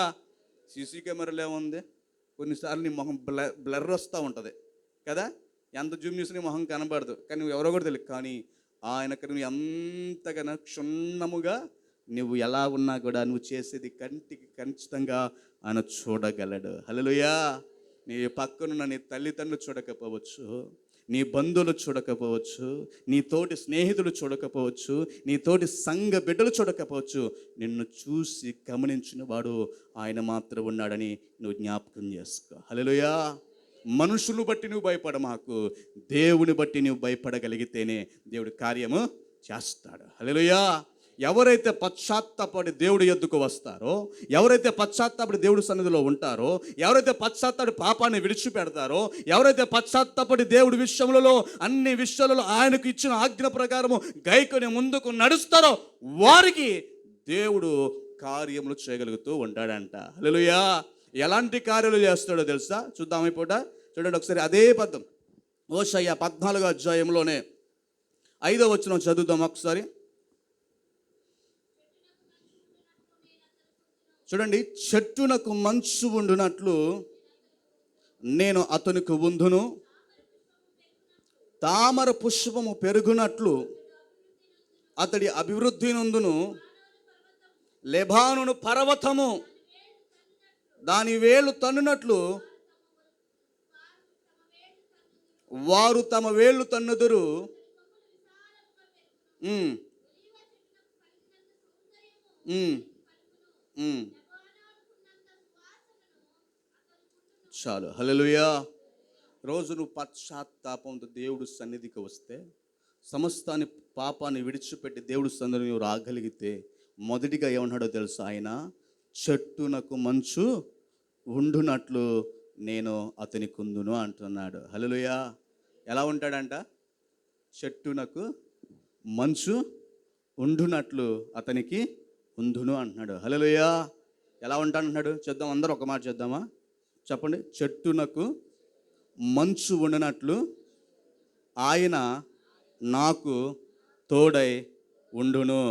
సీసీ కెమెరాలో ఏముంది? కొన్నిసార్లు నీ మొహం బ్లర్ వస్తూ ఉంటుంది కదా, ఎంత జూమ్ చేసి నీ మొహం కనబడదు, కానీ నువ్వు ఎవరో కూడా తెలియదు, కానీ ఆయనకు నువ్వు ఎంతగానో క్షుణ్ణముగా నువ్వు ఎలా ఉన్నా కూడా నువ్వు చేసేది కంటికి ఖచ్చితంగా ఆయన చూడగలడు. హల్లెలూయా. నీ పక్కనున్న నీ తల్లిదండ్రులు చూడకపోవచ్చు, నీ బంధువులు చూడకపోవచ్చు, నీ తోటి స్నేహితులు చూడకపోవచ్చు, నీ తోటి సంఘ బిడ్డలు చూడకపోవచ్చు, నిన్ను చూసి గమనించిన వాడు ఆయన మాత్రం ఉన్నాడని నువ్వు జ్ఞాపకం చేసుకో. హల్లెలూయా. మనుషులు బట్టి నువ్వు భయపడమాకు, దేవుని బట్టి నువ్వు భయపడగలిగితేనే దేవుడి కార్యము చేస్తాడు. హల్లెలూయా. ఎవరైతే పశ్చాత్తాపడి దేవుడి యొద్దకు వస్తారో, ఎవరైతే పశ్చాత్తాపడి దేవుడి సన్నిధిలో ఉంటారో, ఎవరైతే పశ్చాత్తాపడి పాపాన్ని విడిచిపెడతారో, ఎవరైతే పశ్చాత్తాపడి దేవుడి విషయములలో అన్ని విషయాలలో ఆయనకు ఇచ్చిన ఆజ్ఞ ప్రకారము గైకొని ముందుకు నడుస్తారో వారికి దేవుడు కార్యములు చేయగలుగుతూ ఉంటాడంట. హల్లెలూయా. ఎలాంటి కార్యాలు చేస్తాడో తెలుసా? చూద్దాం ఈ పూట. చూడండి ఒకసారి అదే పదం హోషేయ 14వ అధ్యాయంలోనే 5వ వచనం చదువుదాం ఒకసారి. చూడండి, చెట్టునకు మంచు ఉండునట్లు నేను అతనికి ఉందును, తామర పుష్పము పెరుగునట్లు అతడి అభివృద్ధి నందును, లెబానోను పర్వతము దాని వేళ్ళు తన్నునట్లు వారు తమ వేళ్ళు తన్నుదురు. చాలు. హల్లెలూయా. రోజు నువ్వు పశ్చాత్తాపంతో దేవుడు సన్నిధికి వస్తే, సమస్తాన్ని పాపాన్ని విడిచిపెట్టి దేవుడు సన్నిధిని నువ్వు రాగలిగితే, మొదటిగా ఏమన్నాడో తెలుసా? ఆయన చెట్టునకు మంచు ఉండునట్లు నేను అతని కుందును అంటున్నాడు. హల్లెలూయా. ఎలా ఉంటాడంట? చెట్టునకు మంచు ఉండునట్లు అతనికి ఉందును అంటున్నాడు. హల్లెలూయా. ఎలా ఉంటాడంటున్నాడు? చేద్దాం, అందరూ ఒక మాట చేద్దామా? చెప్పండి. చెట్టునకు మంచు ఉండునట్లు ఆయన నాకు తోడై ఉండును.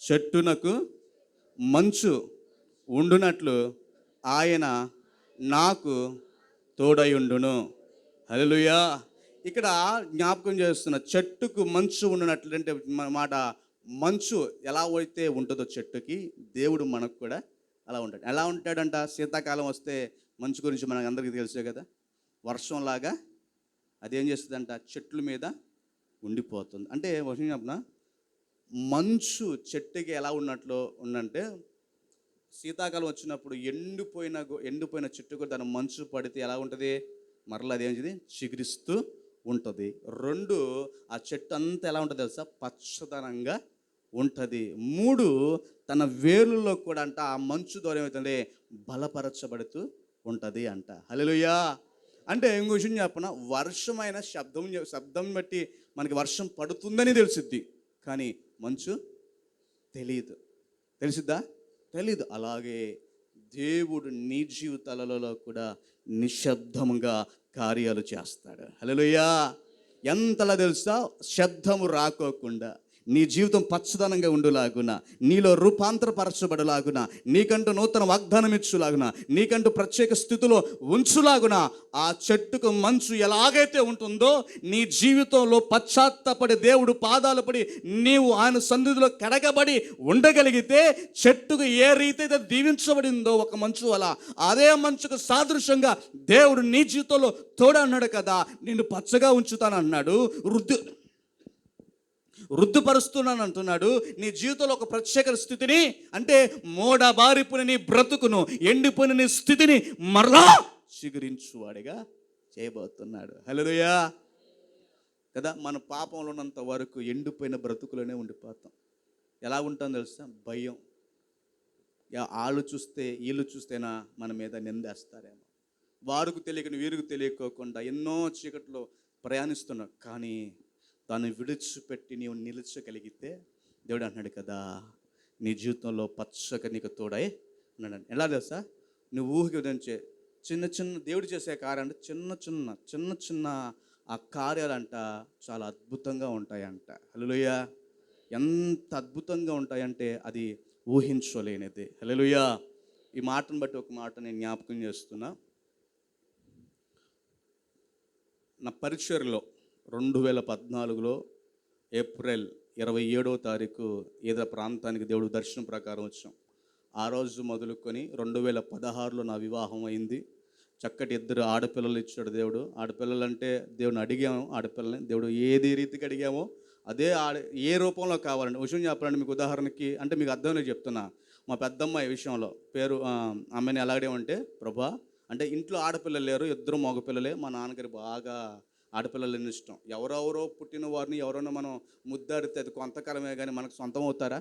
చెట్టునకు మంచు ఉండునట్లు ఆయన నాకు తోడై ఉండును. హల్లెలూయా. ఇక్కడ జ్ఞాపకం చేస్తున్న చెట్టుకు మంచు ఉండునట్లు అంటే మాట మంచు ఎలా అయితే ఉంటుందో చెట్టుకి, దేవుడు మనకు కూడా అలా ఉంటాడు. ఎలా ఉంటాడంట? శీతాకాలం వస్తే మంచు గురించి మనకు అందరికీ తెలుసే కదా. వర్షంలాగా అదేం చేస్తుందంట? చెట్ల మీద ఉండిపోతుంది. అంటే వర్షం చెప్పిన మంచు చెట్టుకి ఎలా ఉన్నట్లు ఉందంటే, శీతాకాలం వచ్చినప్పుడు ఎండిపోయిన చెట్టు కూడా దాని మంచు పడితే ఎలా ఉంటుంది? మరలా అదేంటిది? చిగురిస్తూ ఉంటుంది. రెండు, ఆ చెట్టు అంతా ఎలా ఉంటుంది తెలుసా? పచ్చదనంగా ఉంటుంది. మూడు, తన వేలుల్లో కూడా అంట ఆ మంచు ద్వారా ఏమవుతుంది? బలపరచబడుతూ ఉంటుంది అంట. హల్లెలూయా. అంటే ఇంకో విషయం చెప్పన, వర్షమైన శబ్దం బట్టి మనకి వర్షం పడుతుందని తెలిసిద్ది, కానీ మంచు తెలియదు. తెలిసిద్దా? తెలీదు. అలాగే దేవుడు నీ జీవితాలలో కూడా నిశ్శబ్దంగా కార్యాలు చేస్తాడు. హల్లెలూయా. ఎంతలా తెలుసా? శబ్దము రాకోకుండా నీ జీవితం పచ్చదనంగా ఉండులాగున, నీలో రూపాంతరపరచబడలాగున, నీకంటూ నూతన వాగ్దానం ఇచ్చులాగున, నీకంటూ ప్రత్యేక స్థితిలో ఉంచులాగున, ఆ చెట్టుకు మంచు ఎలాగైతే ఉంటుందో నీ జీవితంలో పశ్చాత్తపడి దేవుడు పాదాలు పడి నీవు ఆయన సన్నిధిలో కడగబడి ఉండగలిగితే, చెట్టుకు ఏ రీతి అయితే దీవించబడిందో ఒక మంచు అలా, అదే మంచుకు సాదృశ్యంగా దేవుడు నీ జీవితంలో తోడన్నాడు కదా, నిన్ను పచ్చగా ఉంచుతానన్నాడు, వృద్ధిపరుస్తున్నాను అంటున్నాడు. నీ జీవితంలో ఒక ప్రత్యేక స్థితిని, అంటే మోడబారిపోయిన నీ బ్రతుకును, ఎండిపోయిన నీ స్థితిని మరలా చిగురించువాడిగా చేయబోతున్నాడు. హల్లెలూయా కదా. మన పాపంలో ఉన్నంత వరకు ఎండిపోయిన బ్రతుకులోనే ఉండిపోతాం. ఎలా ఉంటాం తెలుసా? భయం. వాళ్ళు చూస్తే వీళ్ళు చూస్తేనా మన మీద నిందేస్తారేమో, వారికి తెలియక వీరికి తెలియకోకుండా ఎన్నో చీకట్లో ప్రయాణిస్తున్నాం. కానీ దాన్ని విడిచిపెట్టి నీవు నిలిచగలిగితే, దేవుడు అంటున్నాడు కదా, నీ జీవితంలో పచ్చగా నీకు తోడై ఉన్నాడు. ఎలా తెలుసా? నువ్వు ఊహికి ఉదయించే చిన్న దేవుడు చేసే కార్యాలు అంటే చిన్న చిన్న ఆ కార్యాలంట చాలా అద్భుతంగా ఉంటాయంట. హల్లెలూయా. ఎంత అద్భుతంగా ఉంటాయంటే అది ఊహించలేనిది. హల్లెలూయా. ఈ మాటను బట్టి ఒక మాట నేను జ్ఞాపకం చేస్తున్నా. నా పరిచర్లో 2014లో ఏప్రిల్ 27వ తారీఖు ఏదో ప్రాంతానికి దేవుడు దర్శనం ప్రకారం వచ్చాం. ఆ రోజు మొదలుకొని 2016లో నా వివాహం అయింది. చక్కటి 2 ఆడపిల్లలు ఇచ్చాడు దేవుడు. ఆడపిల్లలంటే దేవుని అడిగాము, ఆడపిల్లని దేవుడు ఏది రీతికి అడిగామో అదే ఏ రూపంలో కావాలండి. విషయం చెప్పాలంటే మీకు ఉదాహరణకి, అంటే మీకు అర్థంలో చెప్తున్నా. మా పెద్దమ్మాయి విషయంలో పేరు అమ్మాయిని ఎలా అడిగామంటే, ప్రభా అంటే ఇంట్లో ఆడపిల్లలు లేరు, 2 మగపిల్లలే. మా నాన్నగారు బాగా ఆడపిల్లలని ఇష్టం. ఎవరెవరో పుట్టిన వారిని ఎవరైనా మనం ముద్దాడితే అది కొంతకాలమే కానీ మనకు సొంతం అవుతారా?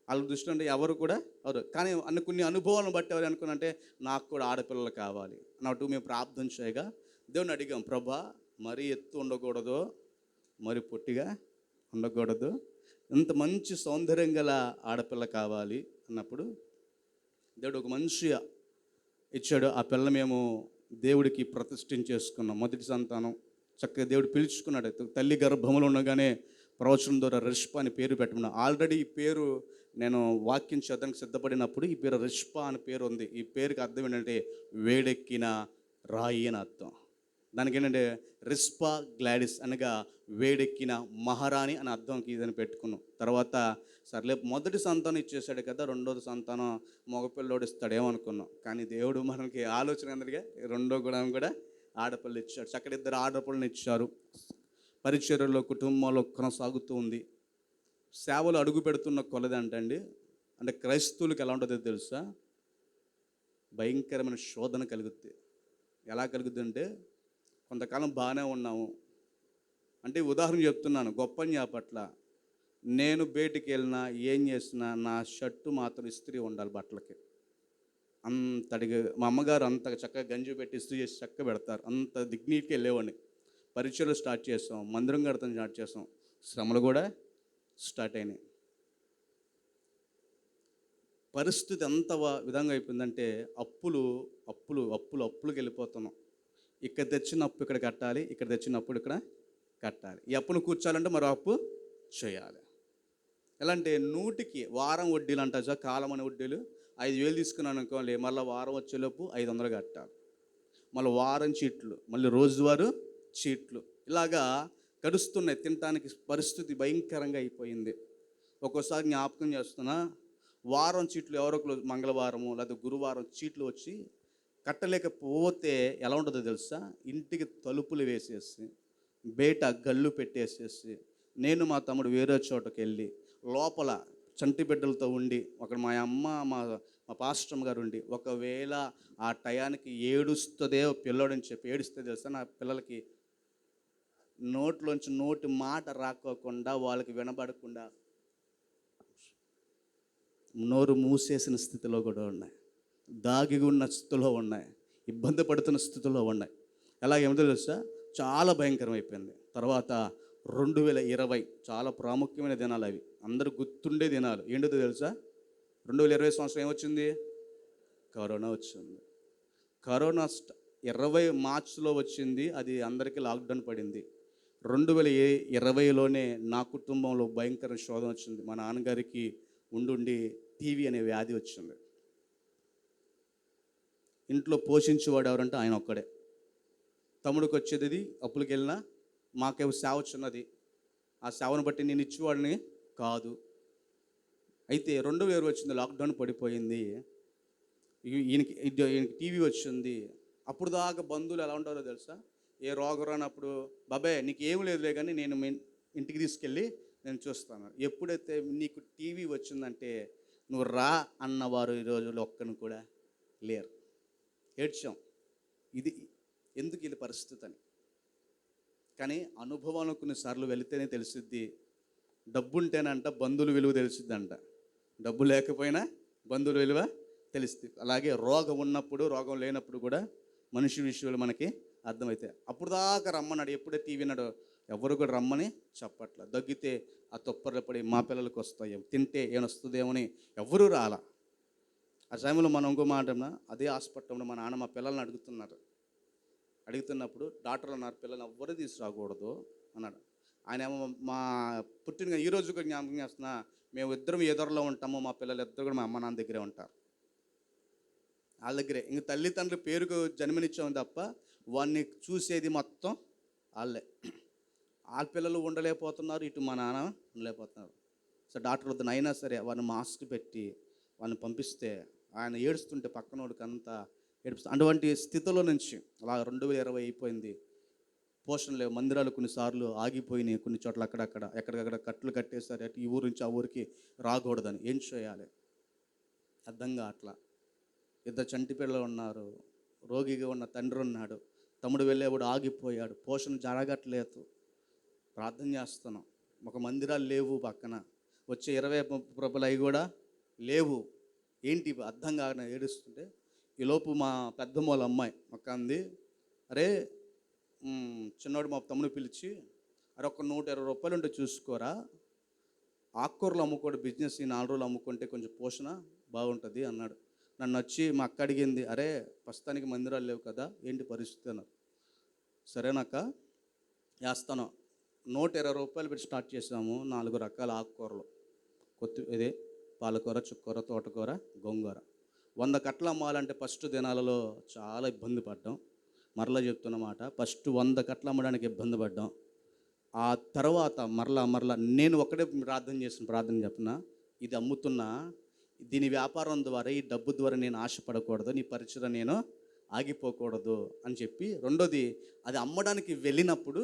వాళ్ళ దృష్టిలో అంటే ఎవరు కూడా అవరు. కానీ కొన్ని అనుభవాలను బట్టి ఎవరు అనుకున్నంటే, నాకు కూడా ఆడపిల్లలు కావాలి అన్నట్టు మేము ప్రార్థన చేయగా దేవుని అడిగాం, ప్రభా మరీ ఎత్తు ఉండకూడదు, మరి పొట్టిగా ఉండకూడదు, ఇంత మంచి సౌందర్యం గల ఆడపిల్ల కావాలి అన్నప్పుడు దేవుడు ఒక మంచి ఇచ్చాడు. ఆ పిల్ల మేము దేవుడికి ప్రతిష్ఠించేసుకున్నాం. మొదటి సంతానం చక్కగా దేవుడు పిలుచుకున్నాడు. తల్లి గర్భంలో ఉండగానే ప్రవచనం ద్వారా రిష్పా అని పేరు పెట్టమన్నా. ఆల్రెడీ ఈ పేరు నేను వాక్యం చదవడానికి సిద్ధపడినప్పుడు ఈ పేరు రిష్పా అని పేరు ఉంది. ఈ పేరుకి అర్థం ఏంటంటే వేడెక్కిన రాయి అని అర్థం. దానికి ఏంటంటే రిస్పా గ్లాడిస్ అనగా వేడెక్కిన మహారాణి అని అర్థంకి ఇదని పెట్టుకున్నాం. తర్వాత సర్లే మొదటి సంతానం ఇచ్చేసాడు కదా, రెండోది సంతానం మగపిల్లోడు ఇస్తాడేమనుకున్నాం. కానీ దేవుడు మనకి ఆలోచన అందరిగా రెండో గుణం కూడా ఆడపిల్లలు ఇచ్చాడు. చక్కటి 2 ఆడపిల్లని ఇచ్చారు. పరిచర్యలో కుటుంబంలో కొనసాగుతూ ఉంది. సేవలు అడుగు పెడుతున్న కొలది అంటండి, అంటే క్రైస్తవులకు ఎలా ఉంటుందో తెలుసా? భయంకరమైన శోధన కలుగుద్ది. ఎలా కలుగుద్ది అంటే, కొంతకాలం బాగానే ఉన్నాము అంటే, ఉదాహరణ చెప్తున్నాను, గొప్పని పట్ల నేను బయటికి వెళ్ళినా ఏం చేసినా నా షర్టు మాత్రం ఇస్త్రీ ఉండాలి బట్టలకి. అంతటికి మా అమ్మగారు అంత చక్కగా గంజి పెట్టి ఇస్త్రీ చేసి చక్కగా పెడతారు. అంత దిగ్నీటికి వెళ్ళేవాడిని. పరీక్షలు స్టార్ట్ చేసాం, మందిరం కడతాం స్టార్ట్ చేసాం, శ్రమలు కూడా స్టార్ట్ అయినాయి. పరిస్థితి ఎంత విధంగా అయిపోయిందంటే, అప్పులకు వెళ్ళిపోతున్నాం. ఇక్కడ తెచ్చిన అప్పు ఇక్కడ కట్టాలి, ఇక్కడ తెచ్చిన అప్పుడు ఇక్కడ కట్టాలి. ఈ అప్పును కూర్చోాలంటే మరో అప్పు చేయాలి. ఎలా అంటే 100కి వారం వడ్డీలు అంటారు, కాలం అనే వడ్డీలు 5,000 తీసుకున్నాను అనుకోండి, మళ్ళీ వారం వచ్చేలోపు 500 కట్టాలి, మళ్ళీ వారం చీట్లు, మళ్ళీ రోజువారు చీట్లు, ఇలాగా గడుస్తున్నాయి. తినటానికి పరిస్థితి భయంకరంగా అయిపోయింది. ఒక్కోసారి జ్ఞాపకం చేస్తున్నా, వారం చీట్లు ఎవరో ఒకరు మంగళవారము లేదా గురువారం చీట్లు వచ్చి కట్టలేకపోతే ఎలా ఉంటుందో తెలుసా? ఇంటికి తలుపులు వేసేసి బయట గళ్ళు పెట్టేసేసి నేను మా తమ్ముడు వేరే చోటకి వెళ్ళి లోపల చంటి బిడ్డలతో ఉండి, అక్కడ మా అమ్మ మా మా పాస్టమ్ గారు ఉండి, ఒకవేళ ఆ టయానికి ఏడుస్తుందే పిల్లడని చెప్పి ఏడుస్తే తెలుసా, నా పిల్లలకి నోట్లోంచి నోటి మాట రాకోకుండా వాళ్ళకి వినబడకుండా నోరు మూసేసిన స్థితిలో కూడా ఉన్నాయి, దాగి ఉన్న స్థితిలో ఉన్నాయి, ఇబ్బంది పడుతున్న స్థితిలో ఉన్నాయి. ఎలాగేమిటో తెలుసా, చాలా భయంకరం అయిపోయింది. తర్వాత 2020 చాలా ప్రాముఖ్యమైన దినాలు అవి, అందరూ గుర్తుండే దినాలు. ఏంటో తెలుసా? 2020 సంవత్సరం ఏమొచ్చింది? కరోనా వచ్చింది. కరోనా 20 మార్చిలో వచ్చింది, అది అందరికీ లాక్డౌన్ పడింది. 2020లోనే నా కుటుంబంలో భయంకర శోధన వచ్చింది. మా నాన్నగారికి ఉండి టీవీ అనే వ్యాధి వచ్చింది. ఇంట్లో పోషించేవాడు ఎవరంటే ఆయన ఒక్కడే. తమ్ముడికి వచ్చేది అప్పులకి వెళ్ళినా, మాకేమో సేవ వచ్చినది, ఆ సేవను బట్టి నేను ఇచ్చేవాడిని కాదు. అయితే 2020 వచ్చింది, లాక్డౌన్ పడిపోయింది, ఈయనకి టీవీ వచ్చింది. అప్పుడు దాకా బంధువులు ఎలా ఉంటారో తెలుసా? ఏ రోగం రానప్పుడు, బాబాయ్ నీకు ఏం లేదులే కానీ నేను ఇంటికి తీసుకెళ్ళి నేను చూస్తాను. ఎప్పుడైతే నీకు టీవీ వచ్చిందంటే నువ్వు రా అన్నవారు ఈ రోజుల్లో ఒక్కను కూడా లేరు. ఏడ్చాం, ఇది ఎందుకు ఇది పరిస్థితి అని. కానీ అనుభవాలు కొన్నిసార్లు వెళితేనే తెలిసిద్ది. డబ్బు ఉంటేనంట బంధువుల విలువ తెలిసిద్దంట, డబ్బు లేకపోయినా బంధువుల విలువ తెలుస్తుంది. అలాగే రోగం ఉన్నప్పుడు రోగం లేనప్పుడు కూడా మనిషి విషయాలు మనకి అర్థమవుతాయి. అప్పుడు దాకా రమ్మన్నాడు, ఎప్పుడే టీవీ అన్నాడు ఎవరు కూడా రమ్మని చెప్పట్ల. దగ్గితే ఆ తొప్పర్లు పడి మా పిల్లలకు వస్తాయి, తింటే ఏమొస్తుందేమని ఎవరూ రాలా. ఆ సమయంలో మనం ఇంకో మాట, అదే హాస్పిటల్లో మా నాన్న మా పిల్లల్ని అడుగుతున్నప్పుడు డాక్టర్లు అన్నారు పిల్లల్ని ఎవ్వరూ తీసుకురాకూడదు అన్నాడు. ఆయన ఏమో మా పుట్టిన ఈ రోజు కూడా జ్ఞాపకం చేస్తున్నా, మేము ఇద్దరం ఎదురులో ఉంటాము, మా పిల్లలు ఇద్దరు కూడా మా అమ్మ నాన్న దగ్గరే ఉంటారు, వాళ్ళ దగ్గరే. ఇంక తల్లిదండ్రులు పేరుకు జన్మనిచ్చాము తప్ప వాడిని చూసేది మొత్తం వాళ్ళే. వాళ్ళ పిల్లలు ఉండలేకపోతున్నారు, ఇటు మా నాన్న ఉండలేకపోతున్నారు. సో డాక్టర్ వద్ద అయినా సరే వాడిని మాస్క్ పెట్టి వాళ్ళని పంపిస్తే ఆయన ఏడుస్తుంటే పక్కనోడికి అంతా ఏడుస్తుంది. అటువంటి స్థితిలో నుంచి అలా 2020 అయిపోయింది. పోషణ లేవు, మందిరాలు కొన్నిసార్లు ఆగిపోయినాయి, కొన్ని చోట్ల ఎక్కడికక్కడ కట్లు కట్టేశారు, అటు ఈ ఊరు నుంచి ఆ ఊరికి రాకూడదని. ఏం చేయాలి అర్థం కావట్లా. ఇద్దరు చంటి పిల్లలు ఉన్నారు, రోగిగా ఉన్న తండ్రి ఉన్నాడు, తమ్ముడు వెళ్ళేవాడు ఆగిపోయాడు, పోషణ జరగట్లేదు. ప్రార్థన చేస్తున్నాం, ఒక మందిరాలు లేవు, పక్కన వచ్చే 20 రూపాయలు అవి కూడా లేవు. ఏంటి అర్థం కాక ఏడుస్తుంటే ఈలోపు మా పెద్దమ్మ వాళ్ళ అమ్మాయి ఒక అంది, అరే చిన్నోడు మా తమ్ముడు పిలిచి, అరే ఒక 120 రూపాయలు ఉంటే చూసుకోరా, ఆకుకూరలు అమ్ముకోవడం బిజినెస్, ఈ 4 రోజులు అమ్ముకుంటే కొంచెం పోషణ బాగుంటుంది అన్నాడు. నన్ను వచ్చి మా అక్క అడిగింది, అరే ప్రస్తుతానికి మందిరాలు లేవు కదా ఏంటి పరిస్థితి అన్నారు. సరేనాక వేస్తాను, 120 రూపాయలు పెట్టి స్టార్ట్ చేసాము. 4 రకాల ఆకుకూరలు, ఇదే పాలకూర, చుక్కూర, తోటకూర, గోంగూర. 100 కట్టలు అమ్మాలంటే ఫస్ట్ దినాలలో చాలా ఇబ్బంది పడ్డాం. మరలా చెప్తున్నమాట, ఫస్ట్ 100 కట్టలు అమ్మడానికి ఇబ్బంది పడ్డాం. ఆ తర్వాత మరలా నేను ఒక్కడే ప్రార్థన చెప్పిన, ఇది అమ్ముతున్నా, దీని వ్యాపారం ద్వారా ఈ డబ్బు ద్వారా నేను ఆశపడకూడదు, నీ పరిచయం నేను ఆగిపోకూడదు అని చెప్పి. రెండోది, అది అమ్మడానికి వెళ్ళినప్పుడు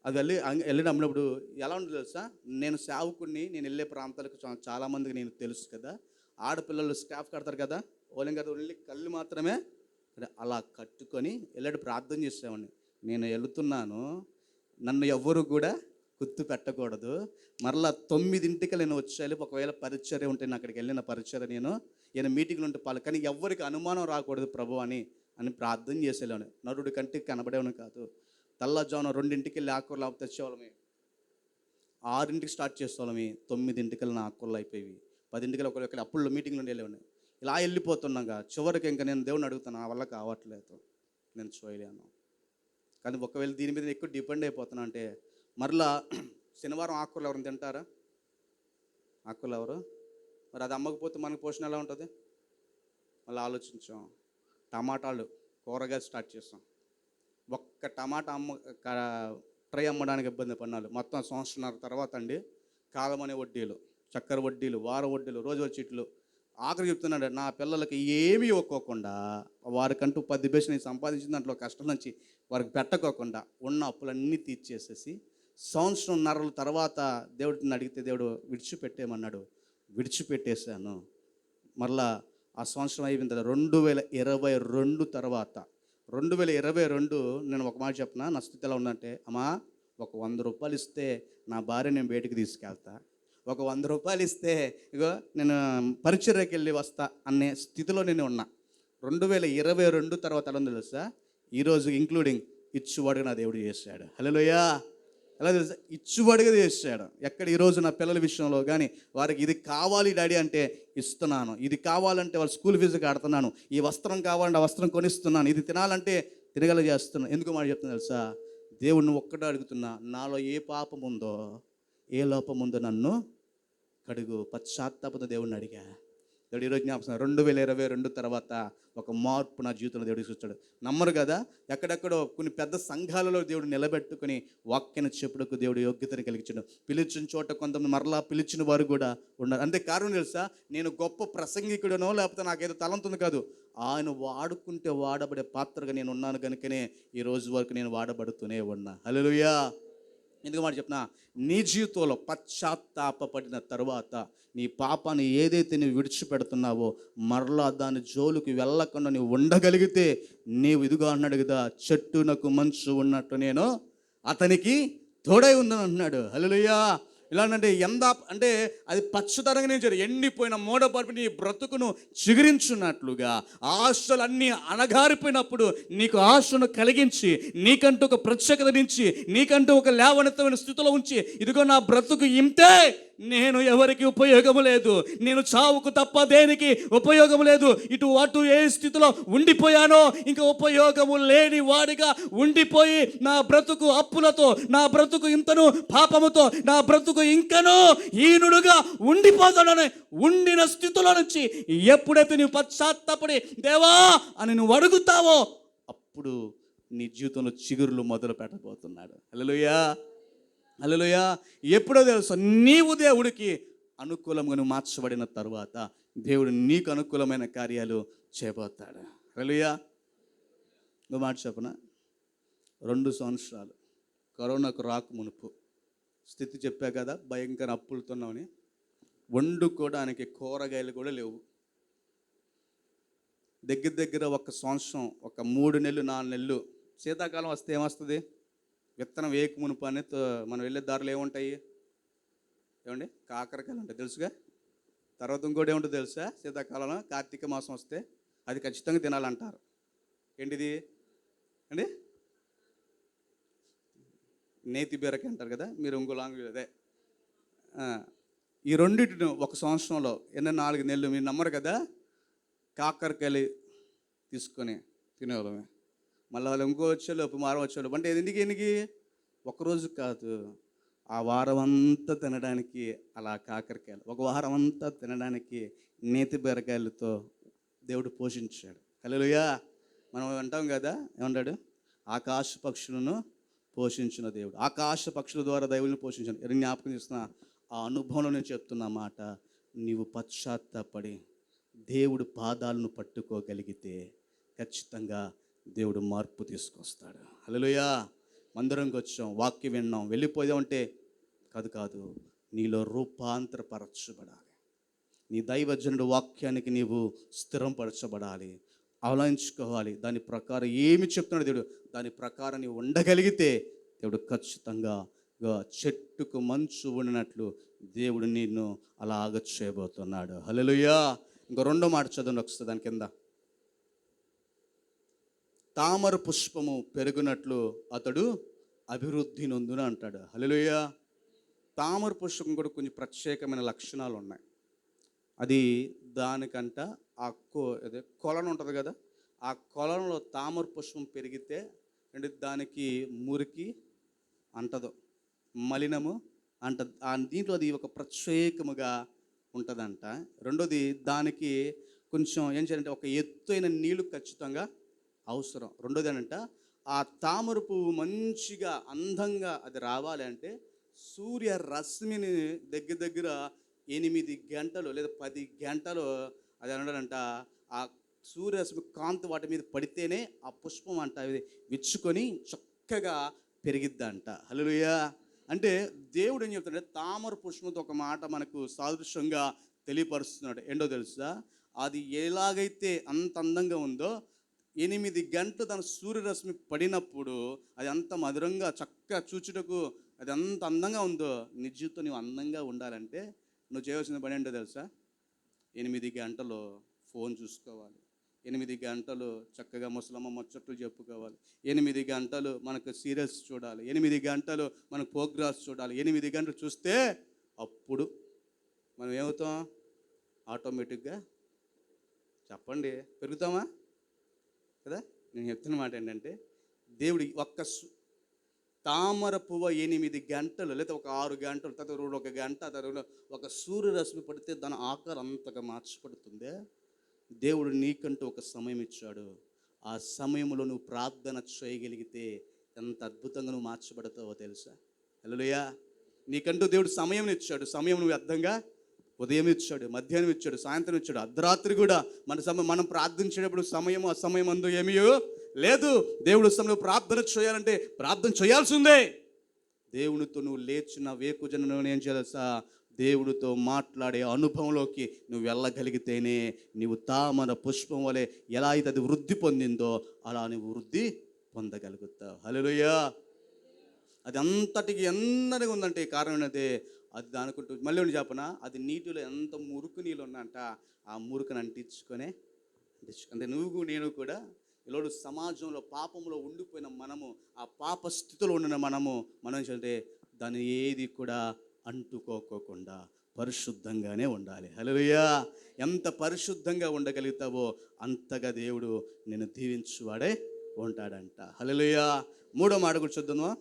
అమ్మినప్పుడు ఎలా ఉంటుంది తెలుసా, నేను సేవకుడిని, నేను వెళ్ళే ప్రాంతాలకు చాలామందికి నేను తెలుసు కదా, ఆడపిల్లలు స్కార్ఫ్ కడతారు కదా, ఓలింగ్ కడతారు, వెళ్ళి కళ్ళు మాత్రమే అలా కట్టుకొని వెళ్ళాడు. ప్రార్థన చేసేవాడిని, నేను వెళుతున్నాను, నన్ను ఎవ్వరు కూడా గుర్తు పెట్టకూడదు, మరలా 9ంటికి నేను వచ్చేయాలి, ఒకవేళ పరిచర్య ఉంటే నేను అక్కడికి వెళ్ళిన పరిచర్య నేను మీటింగ్లు ఉంటే కానీ ఎవరికి అనుమానం రాకూడదు ప్రభు అని ప్రార్థన చేసేవాడిని. నరుడి కంటికి కనబడేవాని కాదు. తెల్లజామున 2ంటికి వెళ్ళి ఆకుకూరలు తెచ్చేవాళ్ళమి, 6ంటికి స్టార్ట్ చేసేవాళ్ళమి, 9ంటికి నా ఆకుకూరలు అయిపోయి 10ంటికి ఒకవేళ అప్పుడు మీటింగ్లు వెళ్ళేవాడిని. ఇలా వెళ్ళిపోతున్నాగా చివరికి ఇంకా నేను దేవుని అడుగుతాను, నా వల్ల కావట్లేదు, నేను చేయలేను. కానీ ఒకవేళ దీని మీద ఎక్కువ డిపెండ్ అయిపోతున్నా అంటే, మరలా శనివారం ఆకుకూరలు ఎవరైనా తింటారా? ఆకుకూరలు ఎవరు? మరి అది అమ్మకపోతే మనకు పోషణ ఎలా ఉంటుంది? మళ్ళీ ఆలోచించాం, టమాటాలు కూరగాయలు స్టార్ట్ చేసాం. ఒక్క టమాటా ట్రై అమ్మడానికి ఇబ్బంది పడినారు. మొత్తం సంవత్సరాల తర్వాత అండి కాలం అనే వడ్డీలు, చక్కెర వడ్డీలు, వార వడ్డీలు, రోజువారీ చీట్లు. ఆఖరి చెప్తున్నాడు, నా పిల్లలకి ఏమీ ఇవ్వకోకుండా వారికంటూ 10 పైసలు నేను సంపాదించిన దాంట్లో కష్టం నుంచి వారికి పెట్టకోకుండా ఉన్న అప్పులన్నీ తీర్చేసేసి సంవత్సరంన్నర తర్వాత దేవుడిని అడిగితే దేవుడు విడిచిపెట్టేమన్నాడు. విడిచిపెట్టేశాను. మరలా ఆ సంవత్సరం అయిపోయిన తర్వాత 2022 తర్వాత 2022 నేను ఒక మాట చెప్పనా, నా స్థితి ఎలా ఉందంటే, అమ్మా ఒక 100 రూపాయలు ఇస్తే నా భార్య నేను బయటికి తీసుకెళ్తా, ఒక 100 రూపాయలు ఇస్తే ఇగో నేను పరిచర్యకి వెళ్ళి వస్తా అనే స్థితిలో నేను ఉన్నా. 2022 తర్వాత ఎలా ఉందో తెలుసా, ఈరోజు ఇంక్లూడింగ్ ఇచ్చువాడుగా నా దేవుడు చేశాడు. హల్లెలూయా. ఎలా తెలుసా, ఇచ్చువాడుగా చేశాడు. ఎక్కడ ఈరోజు నా పిల్లల విషయంలో కానీ వారికి ఇది కావాలి డాడీ అంటే ఇస్తున్నాను, ఇది కావాలంటే వాళ్ళ స్కూల్ ఫీజు కడుతున్నాను, ఈ వస్త్రం కావాలంటే ఆ వస్త్రం కొనిస్తున్నాను, ఇది తినాలంటే తినగల చేస్తున్నాను. ఎందుకు మాట చెప్తున్నా తెలుసా, దేవుడిని ఒక్కడే అడుగుతున్నా, నాలో ఏ పాపం ఉందో ఏ లోపం ఉందో నన్ను కడుగు. పశ్చాత్తాపంతో దేవుడిని అడిగా. దేవుడు ఈరోజు జ్ఞాపకం 2022 తర్వాత ఒక మార్పు నా జీవితంలో దేవుడు తీసుకొచ్చాడు. నమ్మరు కదా, ఎక్కడెక్కడో కొన్ని పెద్ద సంఘాలలో దేవుడు నిలబెట్టుకుని వాక్యాన్ని చెప్పుటకు దేవుడు యోగ్యతను కలిగించాడు. పిలిచిన చోట కొంతమంది మరలా పిలిచిన వారు కూడా ఉన్నారు. అంతే కారణం తెలుసా, నేను గొప్ప ప్రసంగికుడనో లేకపోతే నాకేదో తలంతుంది కాదు, ఆయన వాడుకుంటే వాడబడే పాత్రగా నేను ఉన్నాను కనుకనే ఈ రోజు వరకు నేను వాడబడుతూనే ఉన్నా. హల్లెలూయా. ఎందుకు మాట చెప్పినా, నీ జీవితంలో పశ్చాత్తాపడిన తర్వాత నీ పాపాన్ని ఏదైతే నువ్వు విడిచిపెడుతున్నావో మరలా దాని జోలికి వెళ్ళకుండా నువ్వు ఉండగలిగితే నీవు ఇదిగా అన్నాడు కదా, చెట్టునకు మంచు ఉన్నట్టు నేను అతనికి తోడై ఉందని అన్నాడు. హల్లెలూయా. ఇలాంటి అంటే అది పచ్చదనంగా నేను ఎండిపోయిన మూడపడిపి నీ బ్రతుకును చిగురించున్నట్లుగా ఆశలన్నీ అణగారిపోయినప్పుడు నీకు ఆశను కలిగించి నీకంటూ ఒక ప్రత్యేకత నుంచి నీకంటూ ఒక లేవనెత్తమైన స్థితిలో ఉంచి ఇదిగో నా బ్రతుకు ఇంతే, నేను ఎవరికి ఉపయోగము లేదు, నేను చావుకు తప్ప దేనికి ఉపయోగము లేదు, ఇటు అటు ఏ స్థితిలో ఉండిపోయానో ఇంకా ఉపయోగము లేని వాడిగా ఉండిపోయి నా బ్రతుకు అప్పులతో, నా బ్రతుకు ఇంతను పాపముతో, నా బ్రతుకు ఇంకను హీనుడుగా ఉండిపోతానని ఉండిన స్థితిలో నుంచి ఎప్పుడైతే నువ్వు పశ్చాత్తాపడి దేవా అని నువ్వు అడుగుతావో అప్పుడు నీ జీవితంలో చిగురులు మొదలు పెట్టబోతున్నాడు. హల్లెలూయా. హల్లెలూయా. ఎప్పుడో తెలుసు, నీవు దేవుడికి అనుకూలంగా నువ్వు మార్చబడిన తర్వాత దేవుడు నీకు అనుకూలమైన కార్యాలు చేయబోతాడు. హల్లెలూయా. నువ్వు మాట చెప్పనా, 2 సంవత్సరాలు కరోనాకు రాకు మునుపు స్థితి చెప్పా కదా, భయంకర అప్పులతోన్నామని, వండుకోవడానికి కూరగాయలు కూడా లేవు. దగ్గర ఒక సంవత్సరం, ఒక 3 నెలలు 4 నెలలు శీతాకాలం వస్తే ఏమొస్తుంది, విత్తనం వేయక మునుపు అని మనం వెళ్ళే దారిలో ఏముంటాయి ఏమండి, కాకరకాయలు ఉంటాయి తెలుసుగా. తర్వాత ఇంకోటి ఏముంటుంది తెలుసా, శీతాకాలంలో కార్తీక మాసం వస్తే అది ఖచ్చితంగా తినాలంటారు. ఏంటిది అండి, నేతి బీరకాయ అంటారు కదా, మీరు ఇంకో లాంగ్వేజ్ అదే. ఈ రెండింటిని ఒక సంవత్సరంలో 4 నెలలు మీరు నమ్మరు కదా, కాకరకాయలు తీసుకొని తినేవాళ్ళమే. మళ్ళీ వాళ్ళు ఇంకో వచ్చేలోపు వారం వచ్చేలోపు అంటే ఎందుకు ఒకరోజు కాదు, ఆ వారం అంతా తినడానికి అలా కాకరకాయలు, ఒక వారం అంతా తినడానికి నేతి బీరకాయలతో దేవుడు పోషించాడు. హల్లెలూయా. మనం అంటాం కదా, ఏమంటాడు, ఆకాశ పక్షులను పోషించిన దేవుడు, ఆకాశ పక్షుల ద్వారా దేవుడిని పోషించాను. జ్ఞాపకం చేస్తున్న ఆ అనుభవంలో నేను చెప్తున్న మాట, నీవు పశ్చాత్తాపడి దేవుడు పాదాలను పట్టుకోగలిగితే ఖచ్చితంగా దేవుడు మార్పు తీసుకొస్తాడు. హల్లెలూయా. మందిరంకి వచ్చాం, వాక్యం విన్నాం, వెళ్ళిపోయామంటే కాదు, నీలో రూపాంతరపరచబడాలి. నీ దైవజనుడు వాక్యానికి నీవు స్థిరంపరచబడాలి, అవలంచుకోవాలి. దాని ప్రకారం ఏమి చెప్తున్నాడు దేవుడు, దాని ప్రకారం నీవు ఉండగలిగితే దేవుడు ఖచ్చితంగా చెట్టుకు మంచు ఉండినట్లు దేవుడు నిన్ను అలాగ చేయబోతున్నాడు. హల్లెలూయా. ఇంకో 2వ మాట చదవండి ఒకసారి దాని కింద. తామర పుష్పము పెరుగునట్లు అతడు అభివృద్ధి నొందున అంటాడు. హల్లెలూయా. తామర పుష్పం కూడా కొన్ని ప్రత్యేకమైన లక్షణాలు ఉన్నాయి. అది దానికంట అదే కొలను ఉంటుంది కదా, ఆ కొలంలో తామర పుష్పం పెరిగితే అంటే దానికి మురికి అంటదు, మలినము అంటదు. దీంట్లో అది ఒక ప్రత్యేకముగా ఉంటుందంట. రెండోది దానికి కొంచెం ఏం చేయాలంటే ఒక ఎత్తైన నీళ్లు ఖచ్చితంగా అవసరం. రెండోది ఏంటంట, ఆ తామర పువ్వు మంచిగా అందంగా అది రావాలి అంటే సూర్య రశ్మిని దగ్గర దగ్గర 8 గంటలు లేదా 10 గంటలు అది అనడంట ఆ సూర్యరశ్మి కాంతి వాటి మీద పడితేనే ఆ పుష్పం అంట అది విచ్చుకొని చక్కగా పెరిగిద్దంట. హల్లెలూయా. అంటే దేవుడు ఏం చెప్తాడంటే తామర పుష్పంతో ఒక మాట మనకు సాదృశ్యంగా తెలియపరుస్తున్నాడు. ఏంటో తెలుసా, అది ఎలాగైతే అంత అందంగా ఉందో 8 గంటలు తన సూర్యరశ్మి పడినప్పుడు అది అంత మధురంగా చక్కగా చూచుటకు అది అంత అందంగా ఉందో, నీ జీవితం నువ్వు అందంగా ఉండాలంటే నువ్వు చేయవలసిన పని ఏంటో తెలుసా, 8 గంటలు ఫోన్ చూసుకోవాలి, 8 గంటలు చక్కగా ముసలమ్మ ముచ్చట్లు చెప్పుకోవాలి, 8 గంటలు మనకు సీరియల్స్ చూడాలి, 8 గంటలు మనకు ప్రోగ్రామ్స్ చూడాలి. 8 గంటలు చూస్తే అప్పుడు మనం ఏమవుతాం, ఆటోమేటిక్గా చెప్పండి పెరుగుతామా కదా. నేను చెప్తున్న మాట ఏంటంటే దేవుడి ఒక్క తామర పువ్వు 8 గంటలు లేదా ఒక 6 గంటలు తర్వాత 1 గంట తర్వాత ఒక సూర్యరశ్మి పడితే దాని ఆకారం అంతగా మార్చబడుతుందే. దేవుడు నీకంటూ ఒక సమయం ఇచ్చాడు. ఆ సమయంలో నువ్వు ప్రార్థన చేయగలిగితే ఎంత అద్భుతంగా నువ్వు మార్చబడతావో తెలుసా. హల్లెలూయా. నీకంటూ దేవుడు సమయం ఇచ్చాడు. సమయం నువ్వు అర్థంగా ఉదయం ఇచ్చాడు, మధ్యాహ్నం ఇచ్చాడు, సాయంత్రం ఇచ్చాడు, అర్ధరాత్రి కూడా మనం ప్రార్థించేటప్పుడు సమయం అసమయం అందు ఏమీ లేదు. దేవుడు సమయంలో ప్రార్థన చేయాలంటే ప్రార్థన చేయాల్సిందే. దేవునితో నువ్వు లేచిన వేకుజను ఏం చేయాల్సా, దేవుడితో మాట్లాడే అనుభవంలోకి నువ్వు వెళ్ళగలిగితేనే నీవు తామర పుష్పం వలె ఎలా అయితే అది వృద్ధి పొందిందో అలా నువ్వు వృద్ధి పొందగలుగుతావు. హల్లెలూయా. అది అంతటికి ఎన్నటిగా ఉందంటే కారణం అయితే అది దానికుంటూ మళ్ళీ ఉండి చెప్పనా, అది నీటిలో ఎంత మురుకు నీళ్ళు ఉన్నంట ఆ మురుకుని అంటించుకొని అంటే నువ్వు నేను కూడా ఈలోడు సమాజంలో పాపంలో ఉండిపోయిన మనము, ఆ పాప స్థితిలో ఉండిన మనం ఏంటంటే దాన్ని ఏది కూడా అంటుకోకుండా పరిశుద్ధంగానే ఉండాలి. హల్లెలూయా. ఎంత పరిశుద్ధంగా ఉండగలుగుతావో అంతగా దేవుడు నిన్ను దీవించువాడే ఉంటాడంట. హల్లెలూయా. మూడో మాట కూడా చూద్దామా.